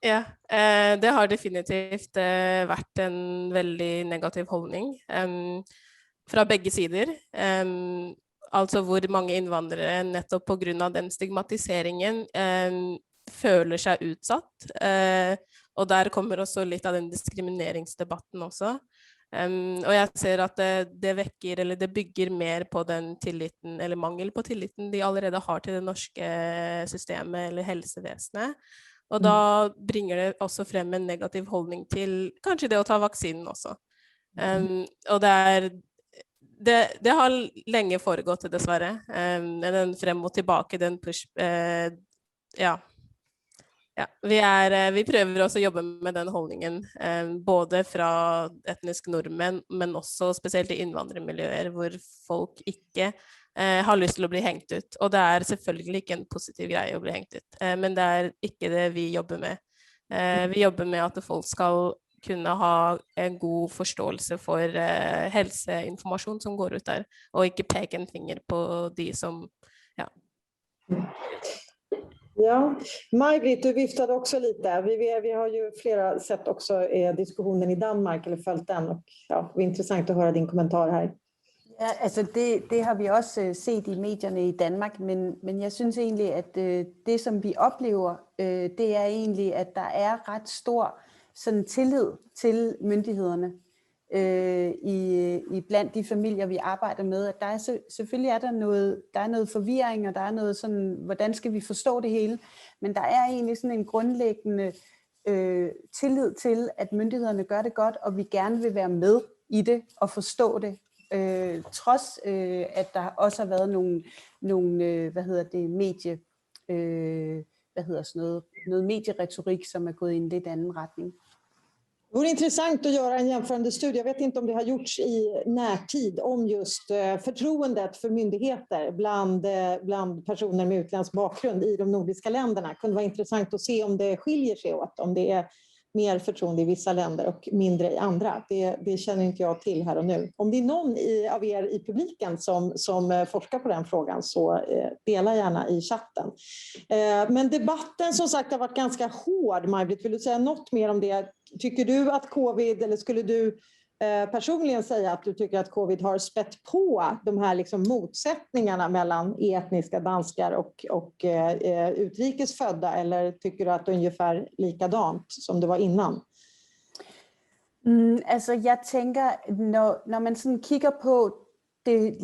Ja, det har definitivt varit en väldigt negativ hållning från bägge sidor. Alltså hvor många invandrare nettopp på grund av den stigmatiseringen føler sig utsatt. Och där kommer också lite av den diskrimineringsdebatten också. Och jag ser att det väcker eller det bygger mer på den tilliten eller mangel på tilliten de allerede har till det norska systemet eller helsevesenet. Och då bringer det också fram en negativ hållning till kanske det att ta vaccinen också. Och det har länge föregått dessvärre. Den fram och tillbaka, den push, vi prövar också jobba med den hållningen, både från etniska nordmän, men också speciellt i invandrarmiljöer, där folk inte har lust till att bli hängt ut. Och det är självklart inte en positiv grej att bli hängt ut, men det är inte det vi jobbar med. Vi jobbar med att folk ska kunna ha en god förståelse för hälsoinformation som går ut där, och inte peka en finger på de som, Ja, Maj-Britt, du viftade också lite. Vi har ju flera sett också diskussionen i Danmark, eller följt den. Och, det var intressant att höra din kommentar här. Ja, alltså det har vi også set i medierne i Danmark, men jeg synes egentlig, at det som vi oplever, det er egentlig, at der er ret stor sådan tillid til myndighederne i blandt de familier, vi arbejder med. At der er selvfølgelig er der noget forvirring, og der er noget sådan, hvordan skal vi forstå det hele? Men der er egentlig sådan en grundlæggende tillid til, at myndighederne gør det godt, og vi gerne vil være med i det og forstå det. Trods at der også har været nogle noget medieretorik, som er gået i en lidt anden retning. Det vore intressant att göra en jämförande studie. Jag vet inte om det har gjorts i närtid om just förtroendet för myndigheter bland personer med utländsk bakgrund i de nordiska länderna. Det kunde vara intressant att se om det skiljer sig åt, om det är mer förtroende i vissa länder och mindre i andra. Det känner inte jag till här och nu. Om det är någon av er i publiken som forskar på den frågan, så dela gärna i chatten. Men debatten som sagt har varit ganska hård. Maj-Britt, vill du säga något mer om det? Tycker du att covid, eller skulle du personligen säga att du tycker att covid har spett på de här liksom motsättningarna mellan etniska danskar och utrikesfödda, eller tycker du att det är ungefär likadant som det var innan? Altså jeg tænker, når man sådan kigger på det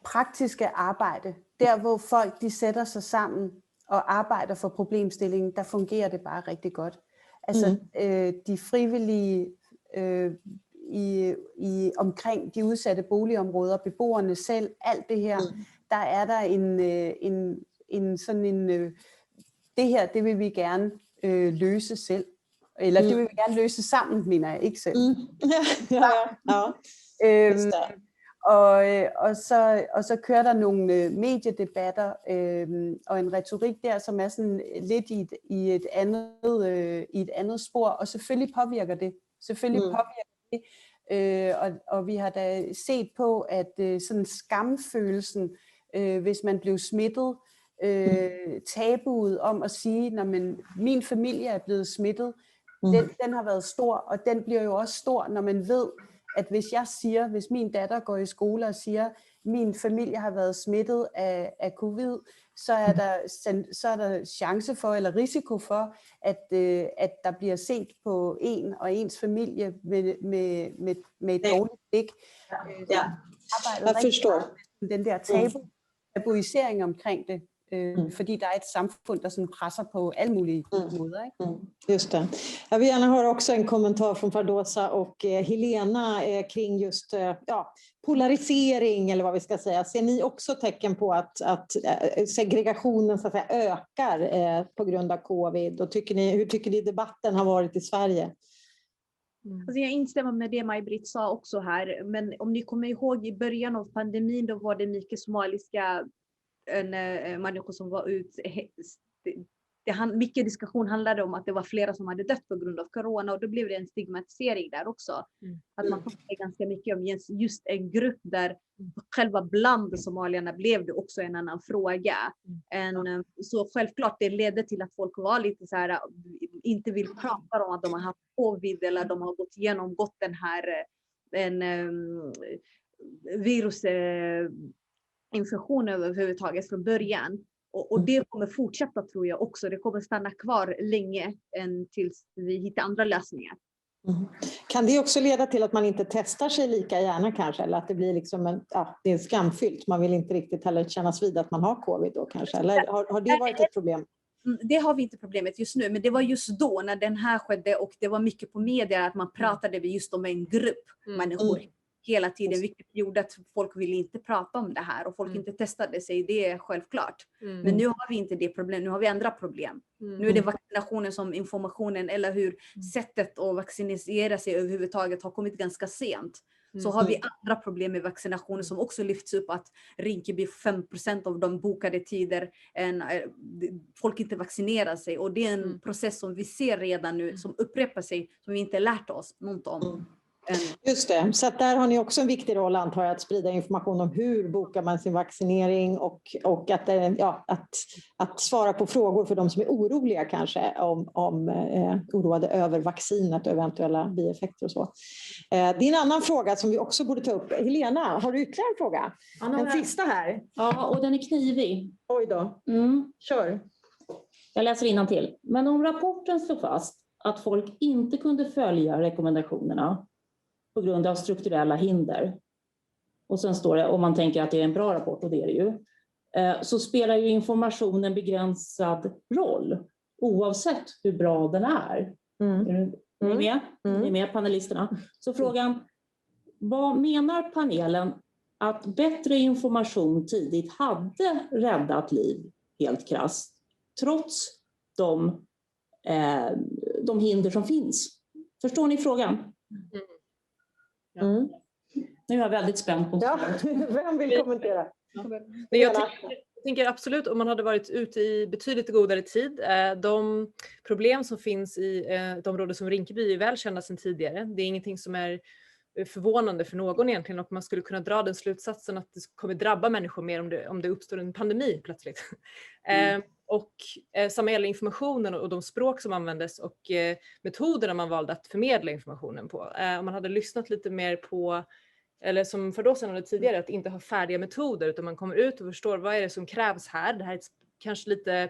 praktiske arbejde, der hvor folk de sætter sig sammen og arbejder for problemstillingen, der fungerer det bare rigtig godt. Altså de frivillige i omkring de udsatte boligområder, beboerne selv, alt det her, der er der det her, det vil vi gerne løse selv. Eller det vil vi gerne løse sammen, mener jeg, ikke selv. Og så kører der nogle mediedebatter og en retorik der, som er sådan lidt i et andet spor, og selvfølgelig påvirker det. Og vi har da set på, at sådan skamfølelsen, hvis man blev smittet, tabuet om at sige, at min familie er blevet smittet, den har været stor, og den bliver jo også stor, når man ved, at hvis min datter går i skole og siger, min familie har været smittet af covid, så er der chance for, eller risiko for, at der bliver set på en og ens familie med et dårligt blik. Jag förstår. den der tabuisering omkring det, fordi der er et samfund, der sådan presser på alle mulige måder. Ikke? Just det. Jag vill gärna höra också en kommentar från Fardosa och Helena kring just polarisering eller vad vi ska säga. Ser ni också tecken på att segregationen så att säga, ökar på grund av covid? Och hur tycker ni debatten har varit i Sverige? Alltså jag instämmer med det Maj-Britt sa också här, men om ni kommer ihåg i början av pandemin, då var det mycket somaliska människor som var ut. Mycket diskussion handlade om att det var flera som hade dött på grund av corona, och då blev det en stigmatisering där också. Att man pratade ganska mycket om just en grupp där själva bland somalierna blev det också en annan fråga. Så självklart det ledde till att folk var lite så här, inte vill prata om att de har haft covid eller de har genomgått den här virusinfektion överhuvudtaget från början. Och det kommer fortsätta tror jag också. Det kommer stanna kvar länge tills vi hittar andra lösningar. Kan det också leda till att man inte testar sig lika gärna kanske? Eller att det blir liksom det är skamfyllt. Man vill inte riktigt heller kännas vid att man har covid då kanske. Eller har det varit ett problem? Det har vi inte problemet just nu, men det var just då när den här skedde och det var mycket på media att man pratade just om en grupp människor hela tiden, vilket gjorde att folk ville inte prata om det här och folk inte testade sig, det är självklart. Men nu har vi inte det problem, nu har vi andra problem. Nu är det vaccinationen som informationen eller hur sättet att vaccinera sig överhuvudtaget har kommit ganska sent. Så har vi andra problem med vaccinationen som också lyfts upp, att Rinkeby 5% av de bokade tider folk inte vaccinerar sig, och det är en process som vi ser redan nu som upprepar sig, som vi inte lärt oss något om. Just det, så att där har ni också en viktig roll antar jag, att sprida information om hur bokar man sin vaccinering och att svara på frågor för de som är oroliga kanske oroade över vaccinet och eventuella bieffekter och så. Det är en annan fråga som vi också borde ta upp. Helena, har du ytterligare en fråga? Den sista här. Ja, och den är knivig. Oj då. Kör. Jag läser innantill. Men om rapporten slår fast att folk inte kunde följa rekommendationerna på grund av strukturella hinder, och sen står det, om man tänker att det är en bra rapport, och det är det ju, så spelar ju informationen begränsad roll oavsett hur bra den är. Är ni med? Ni är med panelisterna? Så frågan, vad menar panelen att bättre information tidigt hade räddat liv helt krasst, trots de hinder som finns? Förstår ni frågan? Nu är jag väldigt spänd på vem vill kommentera? Jag tänker absolut, om man hade varit ute i betydligt godare tid. De problem som finns i ett område som Rinkeby är välkända sedan tidigare. Det är ingenting som är förvånande för någon egentligen, och man skulle kunna dra den slutsatsen att det kommer drabba människor mer om det uppstår en pandemi plötsligt. Och samma gäller informationen och de språk som användes och metoderna man valde att förmedla informationen på. Om man hade lyssnat lite mer på, eller som Fardosa hade tidigare, att inte ha färdiga metoder, utan man kommer ut och förstår vad är det som krävs här. Det här är kanske lite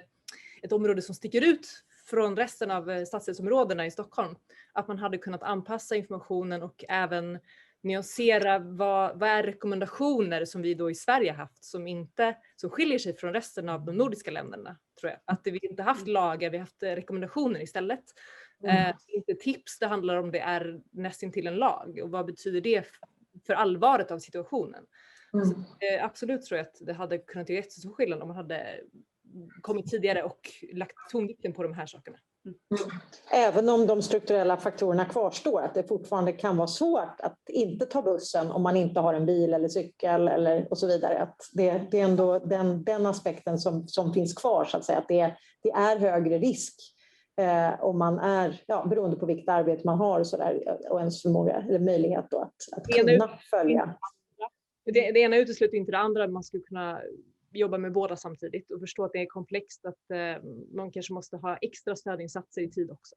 ett område som sticker ut från resten av stadsdelsområdena i Stockholm. Att man hade kunnat anpassa informationen och även nyansera vad är rekommendationer som vi då i Sverige haft som skiljer sig från resten av de nordiska länderna, tror jag. Att vi inte haft lagar, vi har haft rekommendationer istället. Inte tips, det handlar om det är nästan till en lag. Och vad betyder det för allvaret av situationen? Så, absolut tror jag att det hade kunnat göra jättestor skillnad om man hade kommit tidigare och lagt tonvikten på de här sakerna. Även om de strukturella faktorerna kvarstår, att det fortfarande kan vara svårt att inte ta bussen om man inte har en bil eller cykel och så vidare. Att det är ändå den aspekten som finns kvar, så att säga, att det är högre risk om man är, beroende på vilket arbete man har och, så där, och ens förmåga eller möjlighet då att kunna följa. Det ena utesluter inte det andra, man skulle kunna jobba med båda samtidigt och förstå att det är komplext, att man kanske måste ha extra stödinsatser i tid också.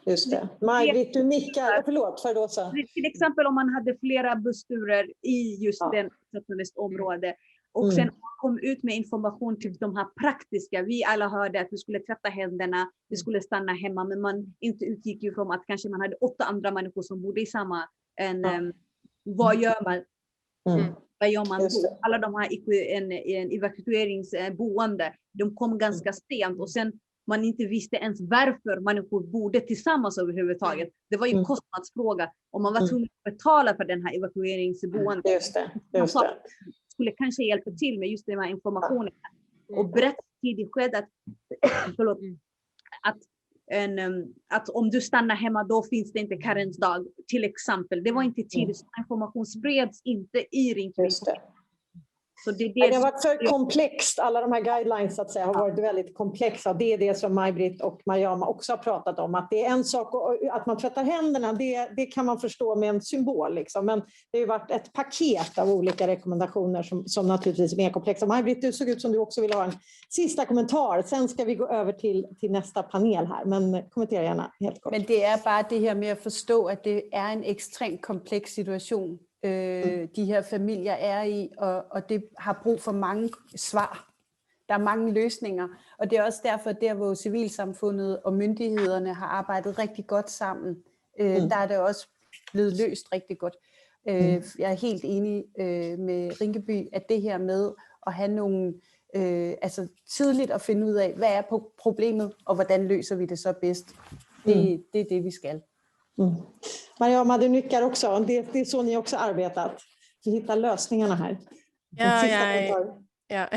Just det. Maj-Britt, du nickar. Förlåt, Fardosa. Till exempel om man hade flera bussturer i just den område och sen kom ut med information till de här praktiska. Vi alla hörde att vi skulle tvätta händerna, vi skulle stanna hemma, men man inte utgick ju från att kanske man hade 8 andra människor som bodde i samma. Vad gör man Vad gör man då? Alla de här en evakueringsboende, de kom ganska sent och sen man inte visste ens varför människor bodde tillsammans överhuvudtaget. Det var ju en kostnadsfråga och man var tvungen att betala för den här evakueringsboendet. Just det. Skulle kanske hjälpa till med just den här informationen och berätta tidigt skede att om du stannar hemma då finns det inte karensdag till exempel. Det var inte tidigt, information spreds inte i Rinkeby. Så det har varit för komplext, alla de här guidelines så att säga, har varit väldigt komplexa. Det är det som Maj-Britt och Mariama också har pratat om. Att det är en sak att man tvättar händerna, det kan man förstå med en symbol. Liksom. Men det har ju varit ett paket av olika rekommendationer som naturligtvis är mer komplexa. Maj-Britt, du såg ut som du också vill ha en sista kommentar. Sen ska vi gå över till nästa panel här. Men kommentera gärna helt kort. Men det är bara det här med att förstå att det är en extremt komplex situation. De her familier er i, og det har brug for mange svar. Der er mange løsninger, og det er også derfor, der hvor civilsamfundet og myndighederne har arbejdet rigtig godt sammen, der er det også blevet løst rigtig godt. Jeg er helt enig med Rinkeby, at det her med at have nogle, altså tidligt at finde ud af, hvad er problemet, og hvordan løser vi det så bedst. Det er det, vi skal. Mariama, du nickar också. Det är så ni också arbetat. Vi hittar lösningarna här. Ja,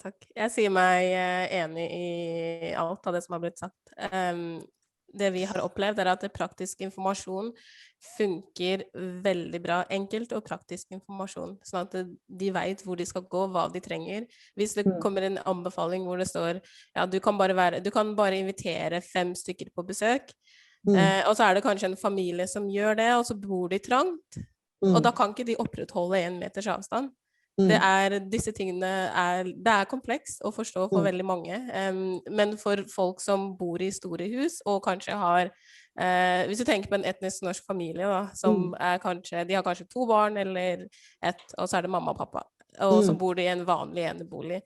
tack. Jag ser mig enig i allt av det som har blivit sagt. Det vi har upplevt är att praktisk information funkar väldigt bra, enkelt och praktisk information, så att de vet var de ska gå, vad de tränger. Hvis det kommer en anbefaling där det står ja, du kan bara invitera 5 stycken på besök. Och så är det kanske en familj som gör det, och så bor de trångt. Och då kan inte de upprätthålla 1 meters avstånd. Disse tingene det är komplext att förstå för väldigt många. Men för folk som bor i stora hus och kanske har, hvis du tänker på en etnisk norsk familj då, som är kanske, de har kanske 2 barn eller 1, och så är det mamma och pappa. Och så bor de i en vanlig enebolig.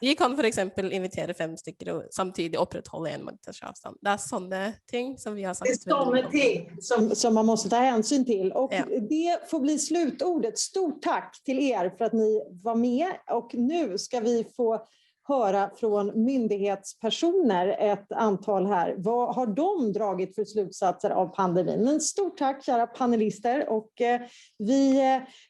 De kan för exempel invitera 5 stycken och samtidigt upprätthålla 1 meters avstånd. Det är sådana ting som vi har sagt. Det är sådana ting som man måste ta hänsyn till. Och det får bli slutordet. Stort tack till er för att ni var med. Och nu ska vi få höra från myndighetspersoner ett antal här. Vad har de dragit för slutsatser av pandemin? Men stort tack kära panelister, och vi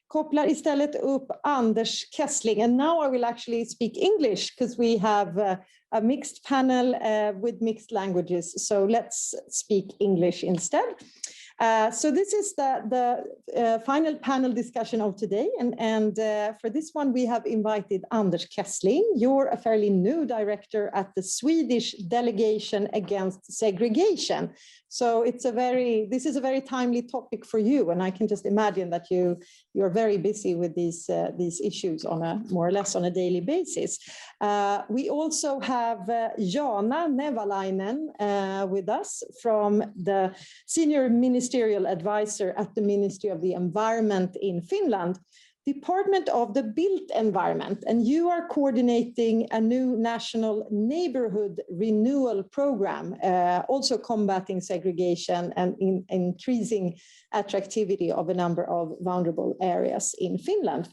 kopplar istället upp Anders Kessling. And now I will actually speak English because we have a mixed panel with mixed languages. So let's speak English instead. So this is the final panel discussion of today, and for this one we have invited Anders Kessling. You're a fairly new director at the Swedish Delegation Against Segregation. So this is a very timely topic for you, and I can just imagine that you're very busy with these issues more or less on a daily basis. We also have Jana Nevalainen with us, from the Senior Ministerial Advisor at the Ministry of the Environment in Finland, Department of the Built Environment, and you are coordinating a new national neighborhood renewal program, also combating segregation and increasing attractivity of a number of vulnerable areas in Finland.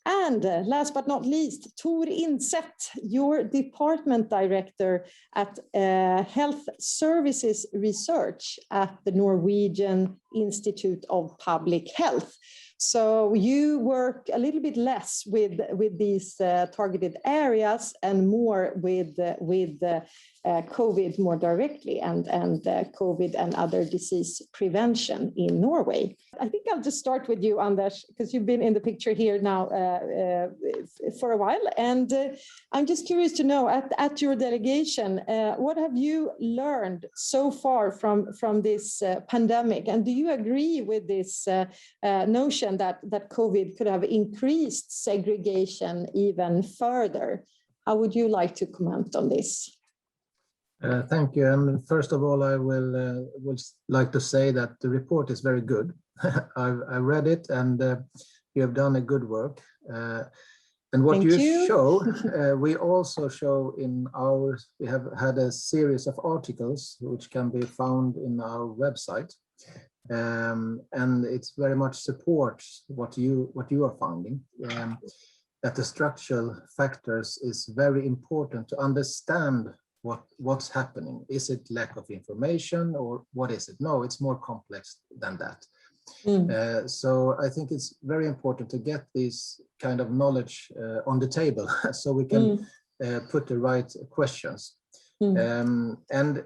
And last but not least, Tor Inseth, your department director at Health Services Research at the Norwegian Institute of Public Health. So you work a little bit less with these targeted areas and more with COVID more directly, and COVID and other disease prevention in Norway. I think I'll just start with you, Anders, because you've been in the picture here now for a while. And I'm just curious to know, at your delegation, what have you learned so far from this pandemic? And do you agree with this notion that COVID could have increased segregation even further? How would you like to comment on this? Thank you. And first of all, I will like to say that the report is very good. I read it, and you have done a good work. And what you show, we also show we have had a series of articles which can be found in our website. and it's very much supports what you are finding. That the structural factors is very important to understand what's happening. Is it lack of information or what is it? No, it's more complex than that. So I think it's very important to get this kind of knowledge on the table so we can put the right questions. And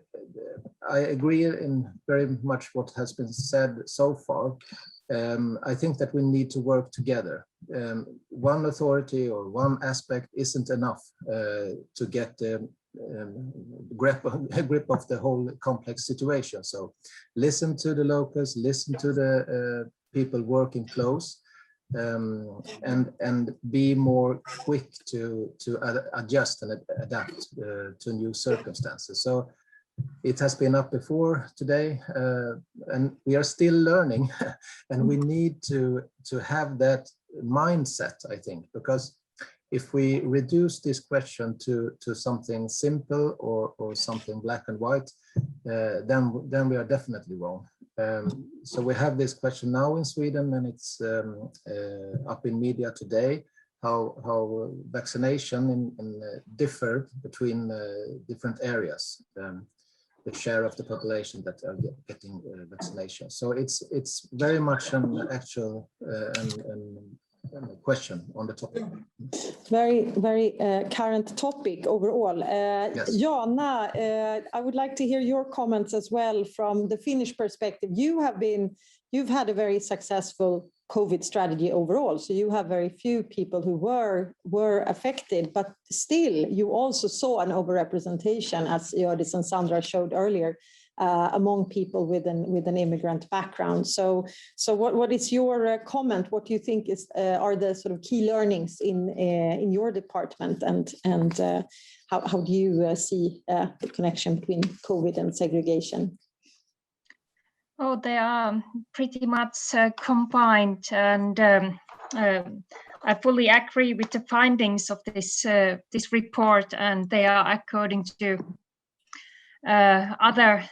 I agree in very much what has been said so far. I think that we need to work together. One authority or one aspect isn't enough to get the grip of the whole complex situation. So listen to the locals, listen to the people working close, and be more quick to adjust and adapt to new circumstances. So it has been up before today, and we are still learning, and we need to have that mindset, I think, because if we reduce this question to something simple or something black and white, then we are definitely wrong. So we have this question now in Sweden, and it's up in media today, how vaccination differ between different areas, the share of the population that are getting vaccination. So it's very much an actual question on the topic. Very, very current topic overall. Yes. Jana, I would like to hear your comments as well from the Finnish perspective. You've had a very successful COVID strategy overall. So you have very few people who were affected, but still you also saw an overrepresentation, as Hjördis and Sandra showed earlier, among people with an immigrant background. So what is your comment? What do you think are the sort of key learnings in your department, and how do you see the connection between COVID and segregation? Oh, they are pretty much combined, and I fully agree with the findings of this report, and they are according to other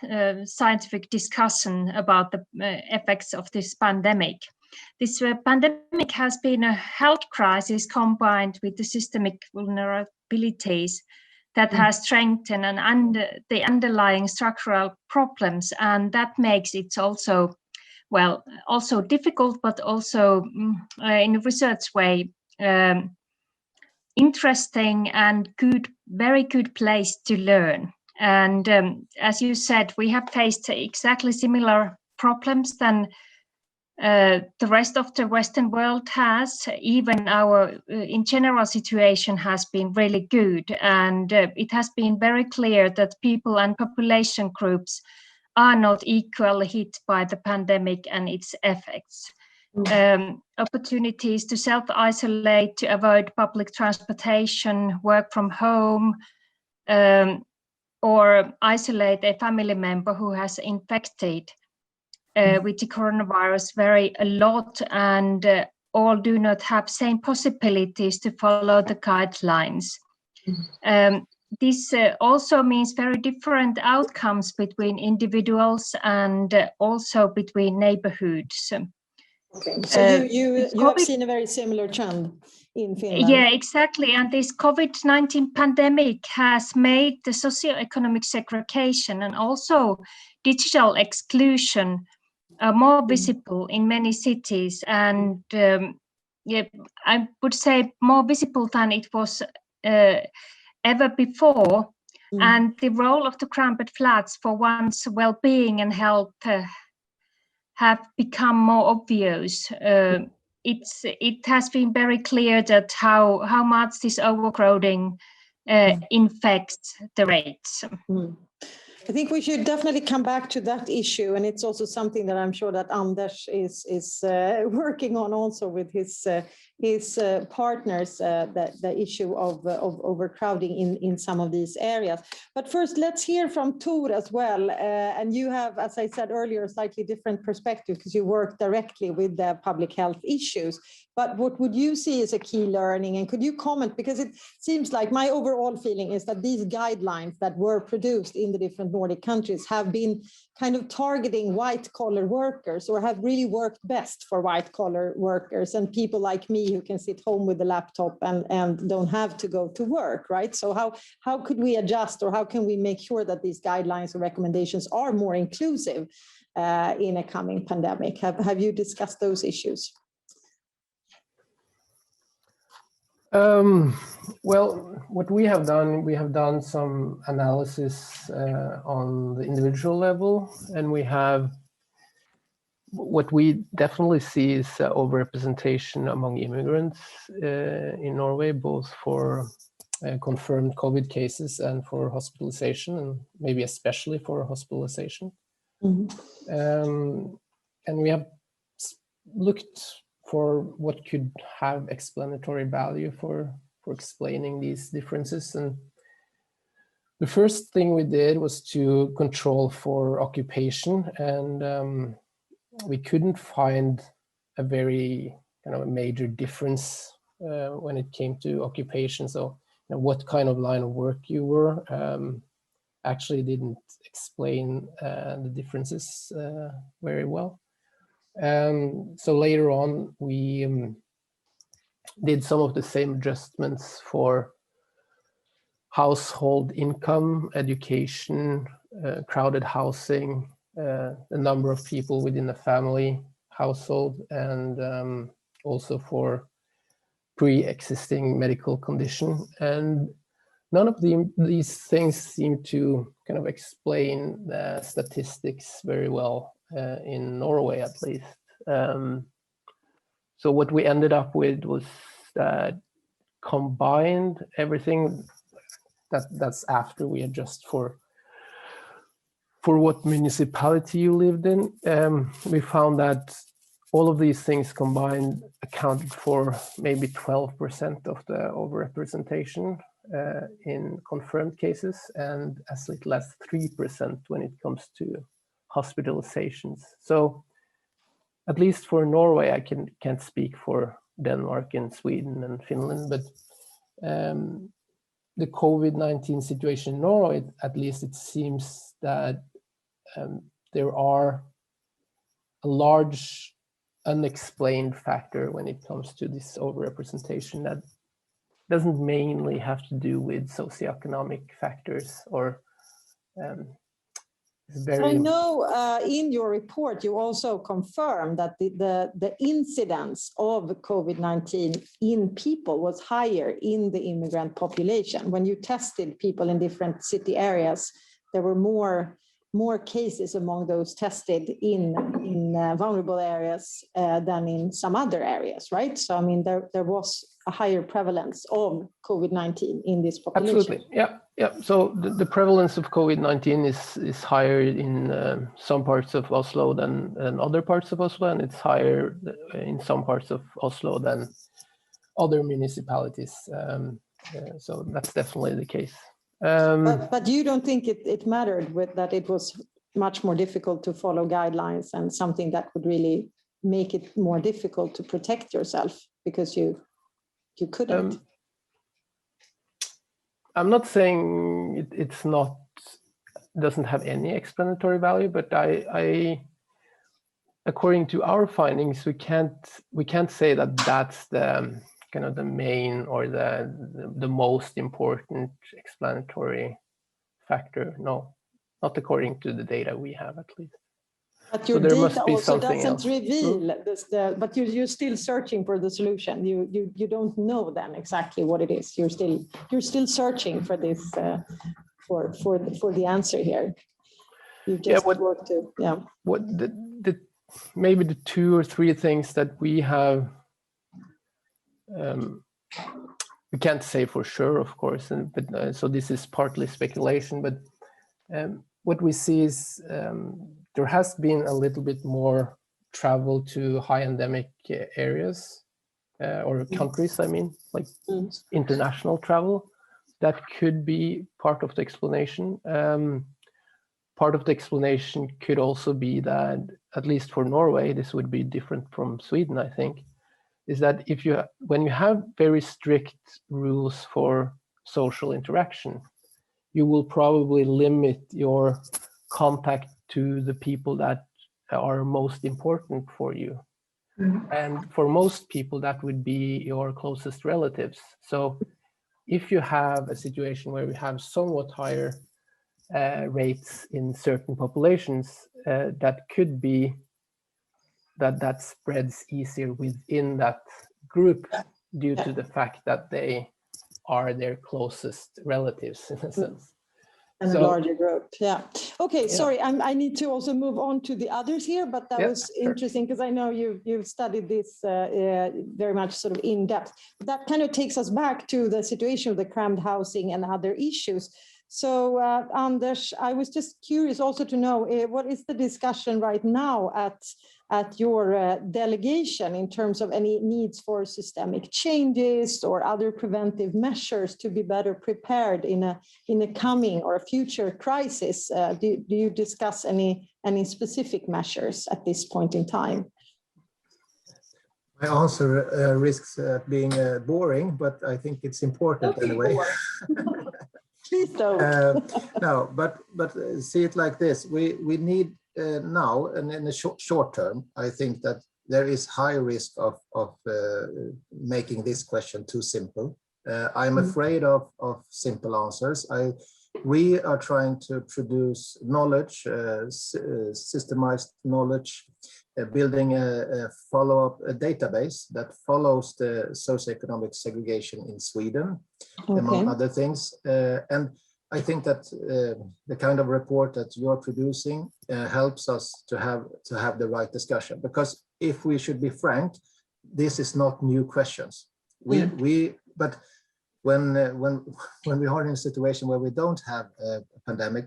scientific discussion about the effects of this pandemic. This pandemic has been a health crisis combined with the systemic vulnerabilities that has strengthened the underlying structural problems, and that makes it also difficult, but also in a research way interesting and very good place to learn. And as you said, we have faced exactly similar problems than the rest of the Western world has. Even our in general situation has been really good, and it has been very clear that people and population groups are not equally hit by the pandemic and its effects. Opportunities to self-isolate, to avoid public transportation, work from home, or isolate a family member who has infected with the coronavirus vary a lot, and all do not have same possibilities to follow the guidelines. This also means very different outcomes between individuals and also between neighborhoods. Okay, so you have seen a very similar trend in Finland. Yeah, exactly. And this COVID-19 pandemic has made the socioeconomic segregation and also digital exclusion more visible in many cities. And I would say more visible than it was ever before. And the role of the cramped flats for one's well-being and health have become more obvious. It has been very clear that how much this overcrowding infects the rates. I think we should definitely come back to that issue, and it's also something that I'm sure that Anders is working on also with his partners, the issue of overcrowding in some of these areas. But first, let's hear from Tor as well. And you have, as I said earlier, a slightly different perspective because you work directly with the public health issues. But what would you see as a key learning? And could you comment? Because it seems like my overall feeling is that these guidelines that were produced in the different Nordic countries have been kind of targeting white collar workers, or have really worked best for white collar workers and people like me who can sit home with the laptop and don't have to go to work, right? So how could we adjust, or how can we make sure that these guidelines or recommendations are more inclusive in a coming pandemic? Have you discussed those issues? Well, what we have done some analysis on the individual level, and what we definitely see is overrepresentation among immigrants in Norway, both for confirmed COVID cases and for hospitalization, and maybe especially for hospitalization. And we have looked for what could have explanatory value for explaining these differences. And the first thing we did was to control for occupation, and we couldn't find a very kind of a major difference when it came to occupation. So what kind of line of work you were actually didn't explain the differences very well. So later on, we did some of the same adjustments for household income, education, crowded housing, the number of people within a family household, and also for pre-existing medical condition. And none of these things seem to kind of explain the statistics very well in Norway, at least. So what we ended up with was that combined everything that's after we adjust for what municipality you lived in. We found that all of these things combined accounted for maybe 12% of the overrepresentation in confirmed cases, and as little as 3% when it comes to hospitalizations. So at least for Norway, I can't speak for Denmark and Sweden and Finland, but the COVID-19 situation in Norway, at least it seems that there are a large unexplained factor when it comes to this overrepresentation that doesn't mainly have to do with socioeconomic factors or I know in your report you also confirm that the incidence of COVID-19 in people was higher in the immigrant population. When you tested people in different city areas, there were more cases among those tested in vulnerable areas than in some other areas, right? So I mean, there was a higher prevalence of COVID-19 in this population. Absolutely, yeah. So the prevalence of COVID-19 is higher in some parts of Oslo than other parts of Oslo, and it's higher in some parts of Oslo than other municipalities. So that's definitely the case. But you don't think it mattered with that it was much more difficult to follow guidelines and something that would really make it more difficult to protect yourself because you couldn't? I'm not saying it's not doesn't have any explanatory value, but I according to our findings, we can't say that that's the kind of the main or the most important explanatory factor. No, not according to the data we have, at least. But your so there data must be also something doesn't else. reveal this. But you're still searching for the solution. You don't know then exactly what it is. You're still searching for this for the answer here. You just work to What maybe the 2 or 3 things that we have. We can't say for sure, of course, but so this is partly speculation. But what we see is there has been a little bit more travel to high endemic areas or countries. I mean, like international travel. That could be part of the explanation. Part of the explanation could also be that, at least for Norway, this would be different from Sweden, I think, is that when you have very strict rules for social interaction, you will probably limit your contact to the people that are most important for you. And for most people, that would be your closest relatives. So if you have a situation where we have somewhat higher rates in certain populations, that could be that spreads easier within that group due to the fact that they are their closest relatives in a sense. And So, a larger group, yeah. Okay, Yeah. sorry, I need to also move on to the others here, but that Yeah, was sure. interesting because I know you've studied this very much sort of in depth. That kind of takes us back to the situation of the crammed housing and other issues. So Anders, I was just curious also to know what is the discussion right now at your delegation in terms of any needs for systemic changes or other preventive measures to be better prepared in a coming or a future crisis? Do you discuss any specific measures at this point in time? My answer risks being boring, but I think it's important anyway. Please don't. No, but see it like this. We need now, and in the short term, I think that there is high risk of making this question too simple. I'm afraid of simple answers. We are trying to produce knowledge, systemized knowledge, building a follow-up database that follows the socioeconomic segregation in Sweden, among other things. And I think that the kind of report that you're producing helps us to have the right discussion. Because if we should be frank, this is not new questions. But when we are in a situation where we don't have a pandemic,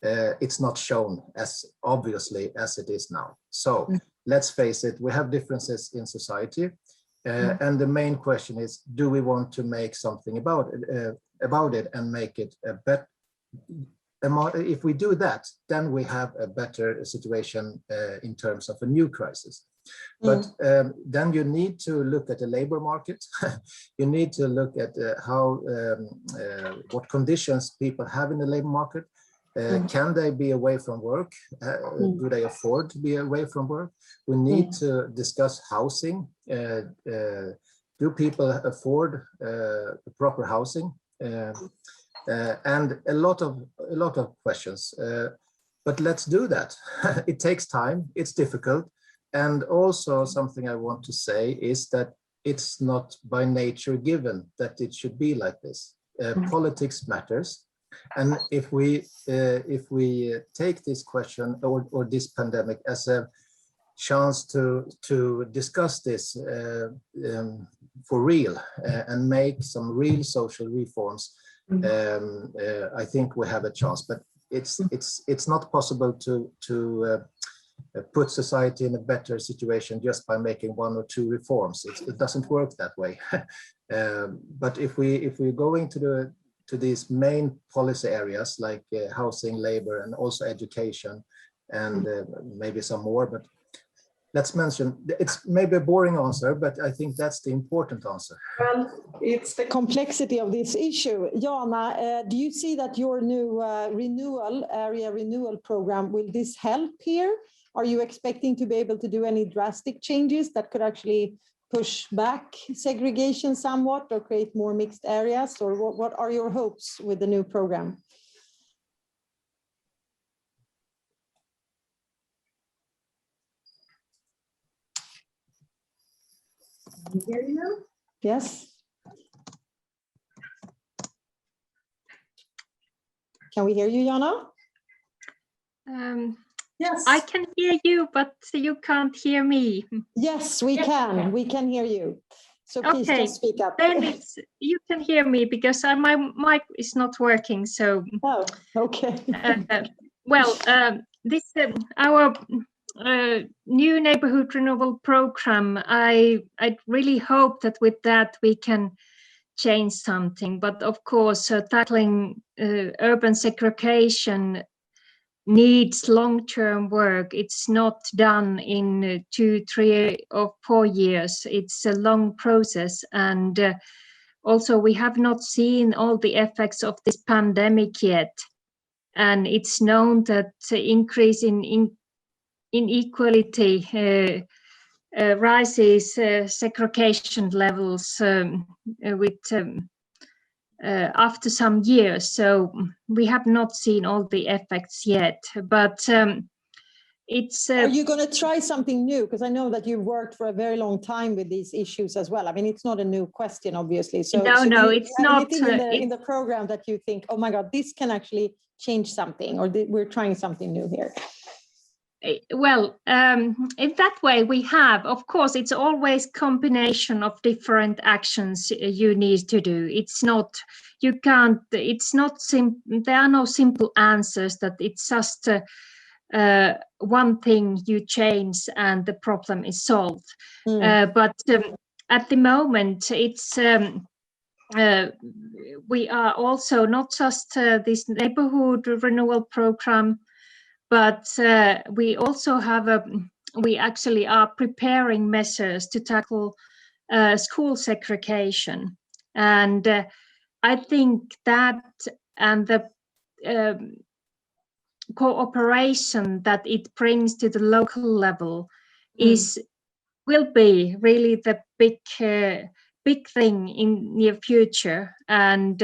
it's not shown as obviously as it is now. So let's face it, we have differences in society. And the main question is, do we want to make something about it and make it a better? If we do that, then we have a better situation in terms of a new crisis. But then you need to look at the labor market. You need to look at what conditions people have in the labor market. Can they be away from work? Do they afford to be away from work? We need to discuss housing. Do people afford proper housing? And a lot of questions. But let's do that. It takes time. It's difficult. And also something I want to say is that it's not by nature given that it should be like this. Politics matters. And if we take this question or this pandemic as a chance to discuss this for real and make some real social reforms, I think we have a chance. But it's not possible to put society in a better situation just by making one or two reforms. It doesn't work that way. But if we're going to these main policy areas like housing, labor, and also education, and maybe some more, but let's mention, it's maybe a boring answer, but I think that's the important answer. Well, it's the complexity of this issue. Jana, do you see that your new area renewal program, will this help here? Are you expecting to be able to do any drastic changes that could actually push back segregation somewhat or create more mixed areas? Or what are your hopes with the new program? Can you hear me now? Yes. Can we hear you, Jana? Yes. I can hear you, but you can't hear me. Yes, we can. We can hear you. So please just speak up. Then you can hear me because my mic is not working. So. Oh, okay. This our new neighborhood renewal program. I really hope that with that we can change something. But of course, tackling urban segregation needs long-term work. It's not done in 2, 3, or 4 years. It's a long process, and also we have not seen all the effects of this pandemic yet. and it's known that the increase in inequality rises segregation levels after some years. So we have not seen all the effects yet, but it's. Are you going to try something new? Because I know that you've worked for a very long time with these issues as well. I mean, it's not a new question, obviously. So no, it's not. Anything in the program that you think, oh my God, this can actually change something, or we're trying something new here? Well, in that way, we have, of course, it's always combination of different actions you need to do. It's not, you can't, it's not there are no simple answers that it's just one thing you change and the problem is solved. But at the moment, it's we are also not just this neighborhood renewal program, but we also have we actually are preparing measures to tackle school segregation. And I think that and the cooperation that it brings to the local level will be really the big thing in near future. And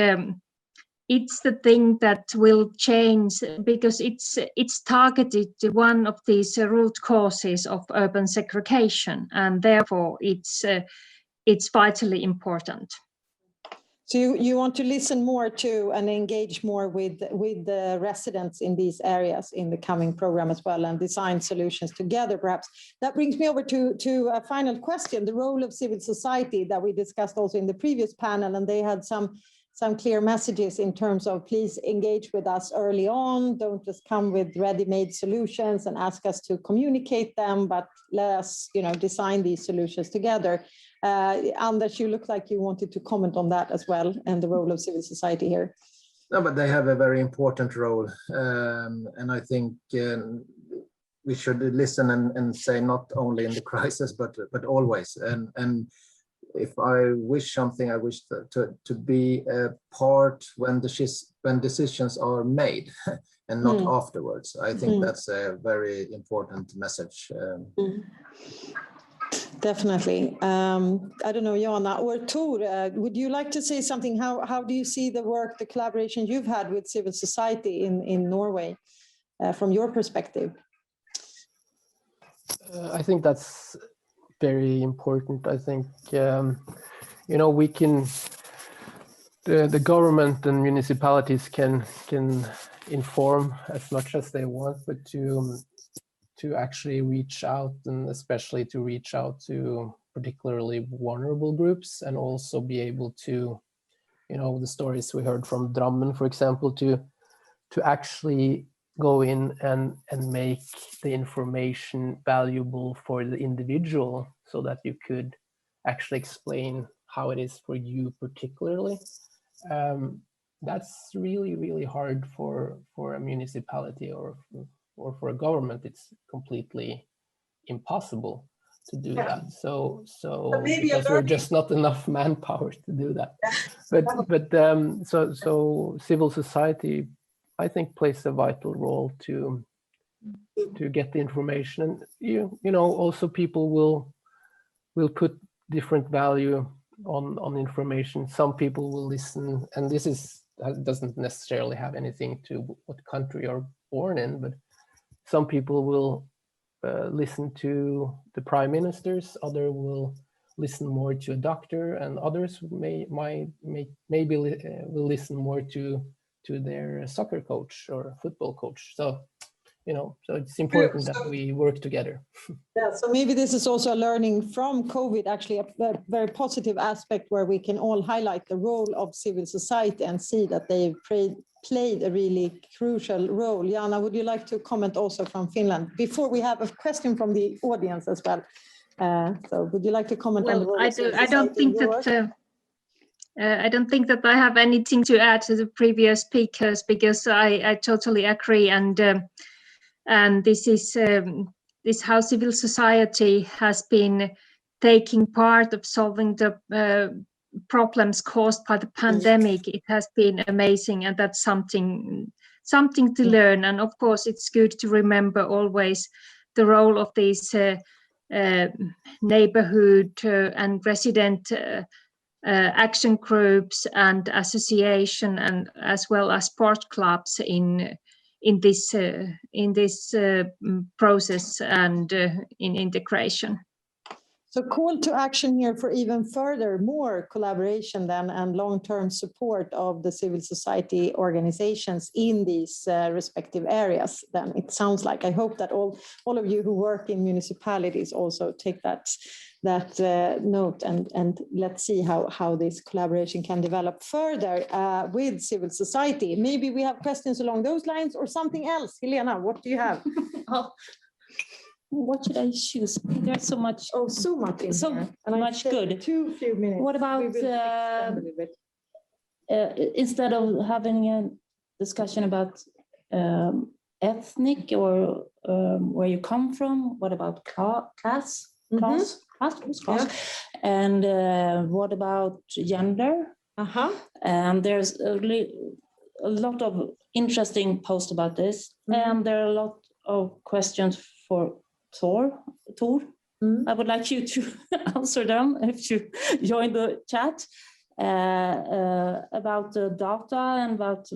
it's the thing that will change, because it's targeted to one of these root causes of urban segregation, and therefore it's vitally important. So you want to listen more to and engage more with the residents in these areas in the coming program as well, and design solutions together, perhaps. That brings me over to a final question, the role of civil society that we discussed also in the previous panel, and they had some clear messages in terms of please engage with us early on, don't just come with ready-made solutions and ask us to communicate them, but let us design these solutions together. Anders, you look like you wanted to comment on that as well, and the role of civil society here. No, but they have a very important role, and I think we should listen and say not only in the crisis, but always. And if I wish something, I wish to be a part when decisions are made and not afterwards. I think that's a very important message. Definitely. I don't know, Jana or Tor, would you like to say something? How do you see the work, the collaboration you've had with civil society in Norway from your perspective? I think that's very important. I think, we can, the government and municipalities can inform as much as they want, but to actually reach out, and especially to reach out to particularly vulnerable groups, and also be able to, the stories we heard from Drammen, for example, to actually go in and make the information valuable for the individual, so that you could actually explain how it is for you particularly. That's really, really hard for a municipality or for a government. It's completely impossible to do that. So because we're just not enough manpower to do that. But so civil society, I think, plays a vital role to get the information. And also people will put different value on information. Some people will listen, and this doesn't necessarily have anything to what country you're born in, but some people will listen to the prime ministers, others will listen more to a doctor, and others maybe will listen more to their soccer coach or football coach. So so it's important that we work together. Yeah, so maybe this is also a learning from COVID, actually a very positive aspect where we can all highlight the role of civil society and see that they've played a really crucial role. Jana, would you like to comment also from Finland? Before we have a question from the audience as well. So would you like to comment on the role of civil society? I don't think that I have anything to add to the previous speakers, because I totally agree. And this is how civil society has been taking part of solving the problems caused by the pandemic, it has been amazing, and that's something to learn. And of course, it's good to remember always the role of these neighborhood and resident action groups and association, and as well as sport clubs in this process and in integration. So call to action here for even further, more collaboration then and long-term support of the civil society organizations in these respective areas. Then it sounds like, I hope that all of you who work in municipalities also take that note, and let's see how this collaboration can develop further with civil society. Maybe we have questions along those lines or something else. Helena, what do you have? What should I choose? There's so much. Oh, so much in so here. And much good. Few minutes. What about instead of having a discussion about ethnic or where you come from? What about class? Yeah. And what about gender? And there's a lot of interesting posts about this, and there are a lot of questions for Tor. I would like you to answer them if you join the chat about the data and about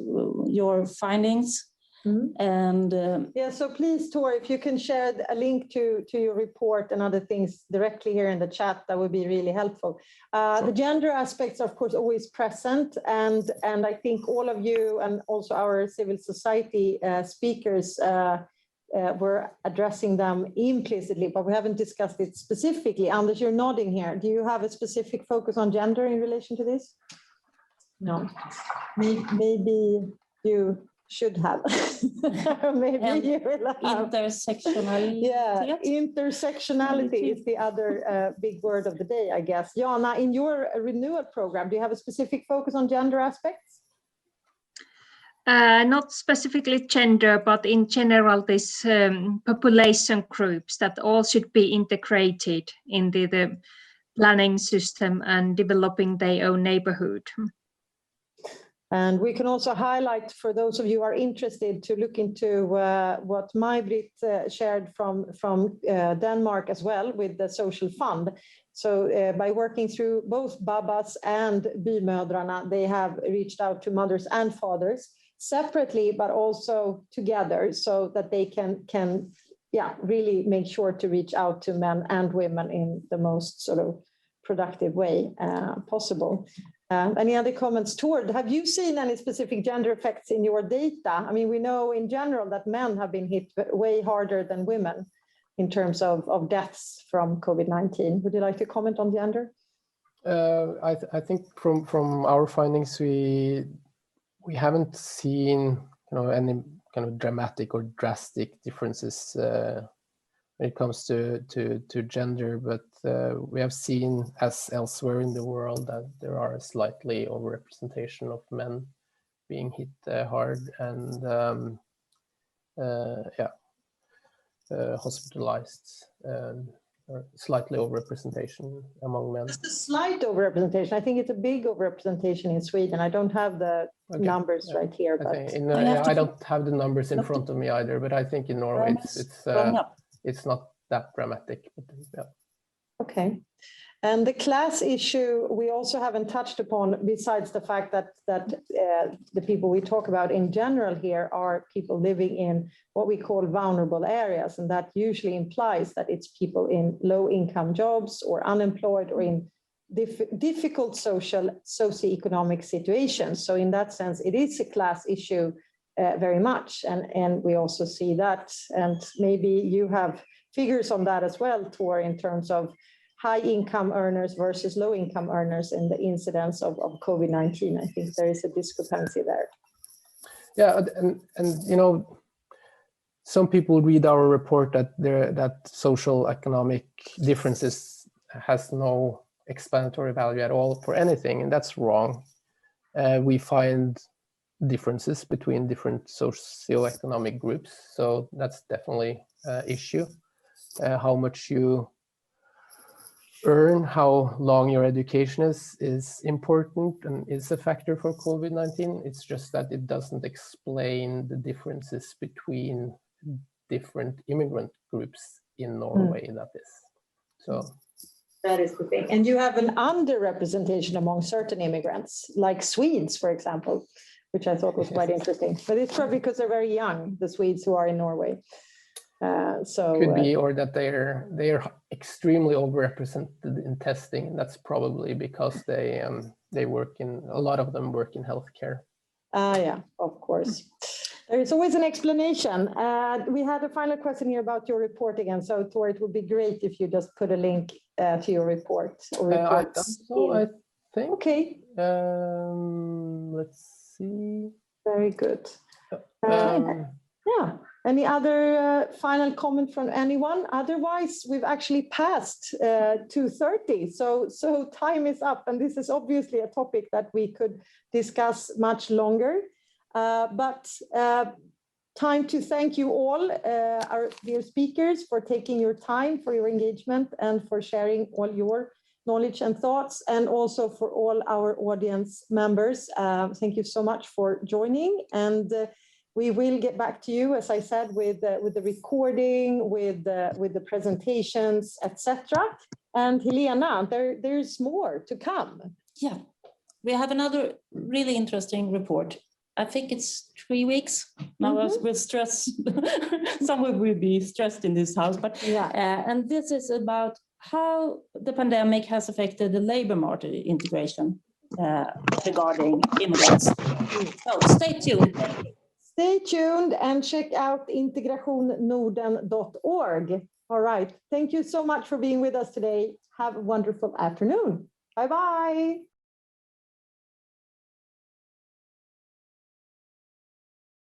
your findings. And yeah, so please, Tor, if you can share a link to your report and other things directly here in the chat, that would be really helpful. The gender aspects are, of course, always present, and I think all of you and also our civil society speakers were addressing them implicitly, but we haven't discussed it specifically. Anders, you're nodding here. Do you have a specific focus on gender in relation to this? No. Maybe you should have. Maybe you will have. Intersectionality. Yeah, intersectionality is the other big word of the day, I guess. Jana, in your renewal program, do you have a specific focus on gender aspects? Not specifically gender, but in general, these population groups that all should be integrated in the planning system and developing their own neighborhood. And we can also highlight, for those of you who are interested, to look into what Maj-Britt shared from Denmark as well with the social fund. So by working through both Babas and Bymödrarna, they have reached out to mothers and fathers separately, but also together, so that they can really make sure to reach out to men and women in the most sort of productive way possible. Any other comments toward? Have you seen any specific gender effects in your data? I mean, we know in general that men have been hit way harder than women in terms of deaths from COVID-19. Would you like to comment on gender? I think from our findings, we haven't seen any kind of dramatic or drastic differences when it comes to gender, but we have seen, as elsewhere in the world, that there are a slightly overrepresentation of men being hit hard and hospitalized. Slightly overrepresentation among men. Just a slight overrepresentation. I think it's a big overrepresentation in Sweden. I don't have the numbers right here, but I don't have the numbers in front of me either. But I think in Norway it's not that dramatic. But, yeah. Okay. And the class issue we also haven't touched upon, besides the fact that the people we talk about in general here are people living in what we call vulnerable areas. And that usually implies that it's people in low income jobs or unemployed or in difficult socioeconomic situations. So in that sense, it is a class issue very much. And we also see that, and maybe you have figures on that as well, Tor, in terms of high income earners versus low income earners in the incidence of COVID-19. I think there is a discrepancy there. Yeah, and some people read our report that social economic differences has no explanatory value at all for anything, and that's wrong. We find differences between different socioeconomic groups, so that's definitely an issue. How much you earn how long your education is important and is a factor for COVID-19. It's just that it doesn't explain the differences between different immigrant groups in Norway, that is. So that is the thing. And you have an underrepresentation among certain immigrants, like Swedes, for example, which I thought was quite interesting. But it's probably because they're very young, the Swedes who are in Norway. Could be, or that they're extremely overrepresented in testing. That's probably because they work in, a lot of them work in healthcare. Yeah, of course. There is always an explanation. We had a final question here about your report again. So Tor, it would be great if you just put a link to your report or reports. I think. Okay. Let's see. Very good. Yeah. Any other final comment from anyone? Otherwise, we've actually passed 2:30. So time is up. And this is obviously a topic that we could discuss much longer. But time to thank you all, our dear speakers, for taking your time, for your engagement, and for sharing all your knowledge and thoughts, and also for all our audience members. Thank you so much for joining. And we will get back to you, as I said, with the recording, with the presentations, etc. And Helena, there's more to come. Yeah, we have another really interesting report. I think it's 3 weeks. Now we'll stress, someone will be stressed in this house, but and this is about how the pandemic has affected the labor market integration regarding immigrants. So stay tuned. Stay tuned and check out integrationnorden.org. All right. Thank you so much for being with us today. Have a wonderful afternoon. Bye-bye.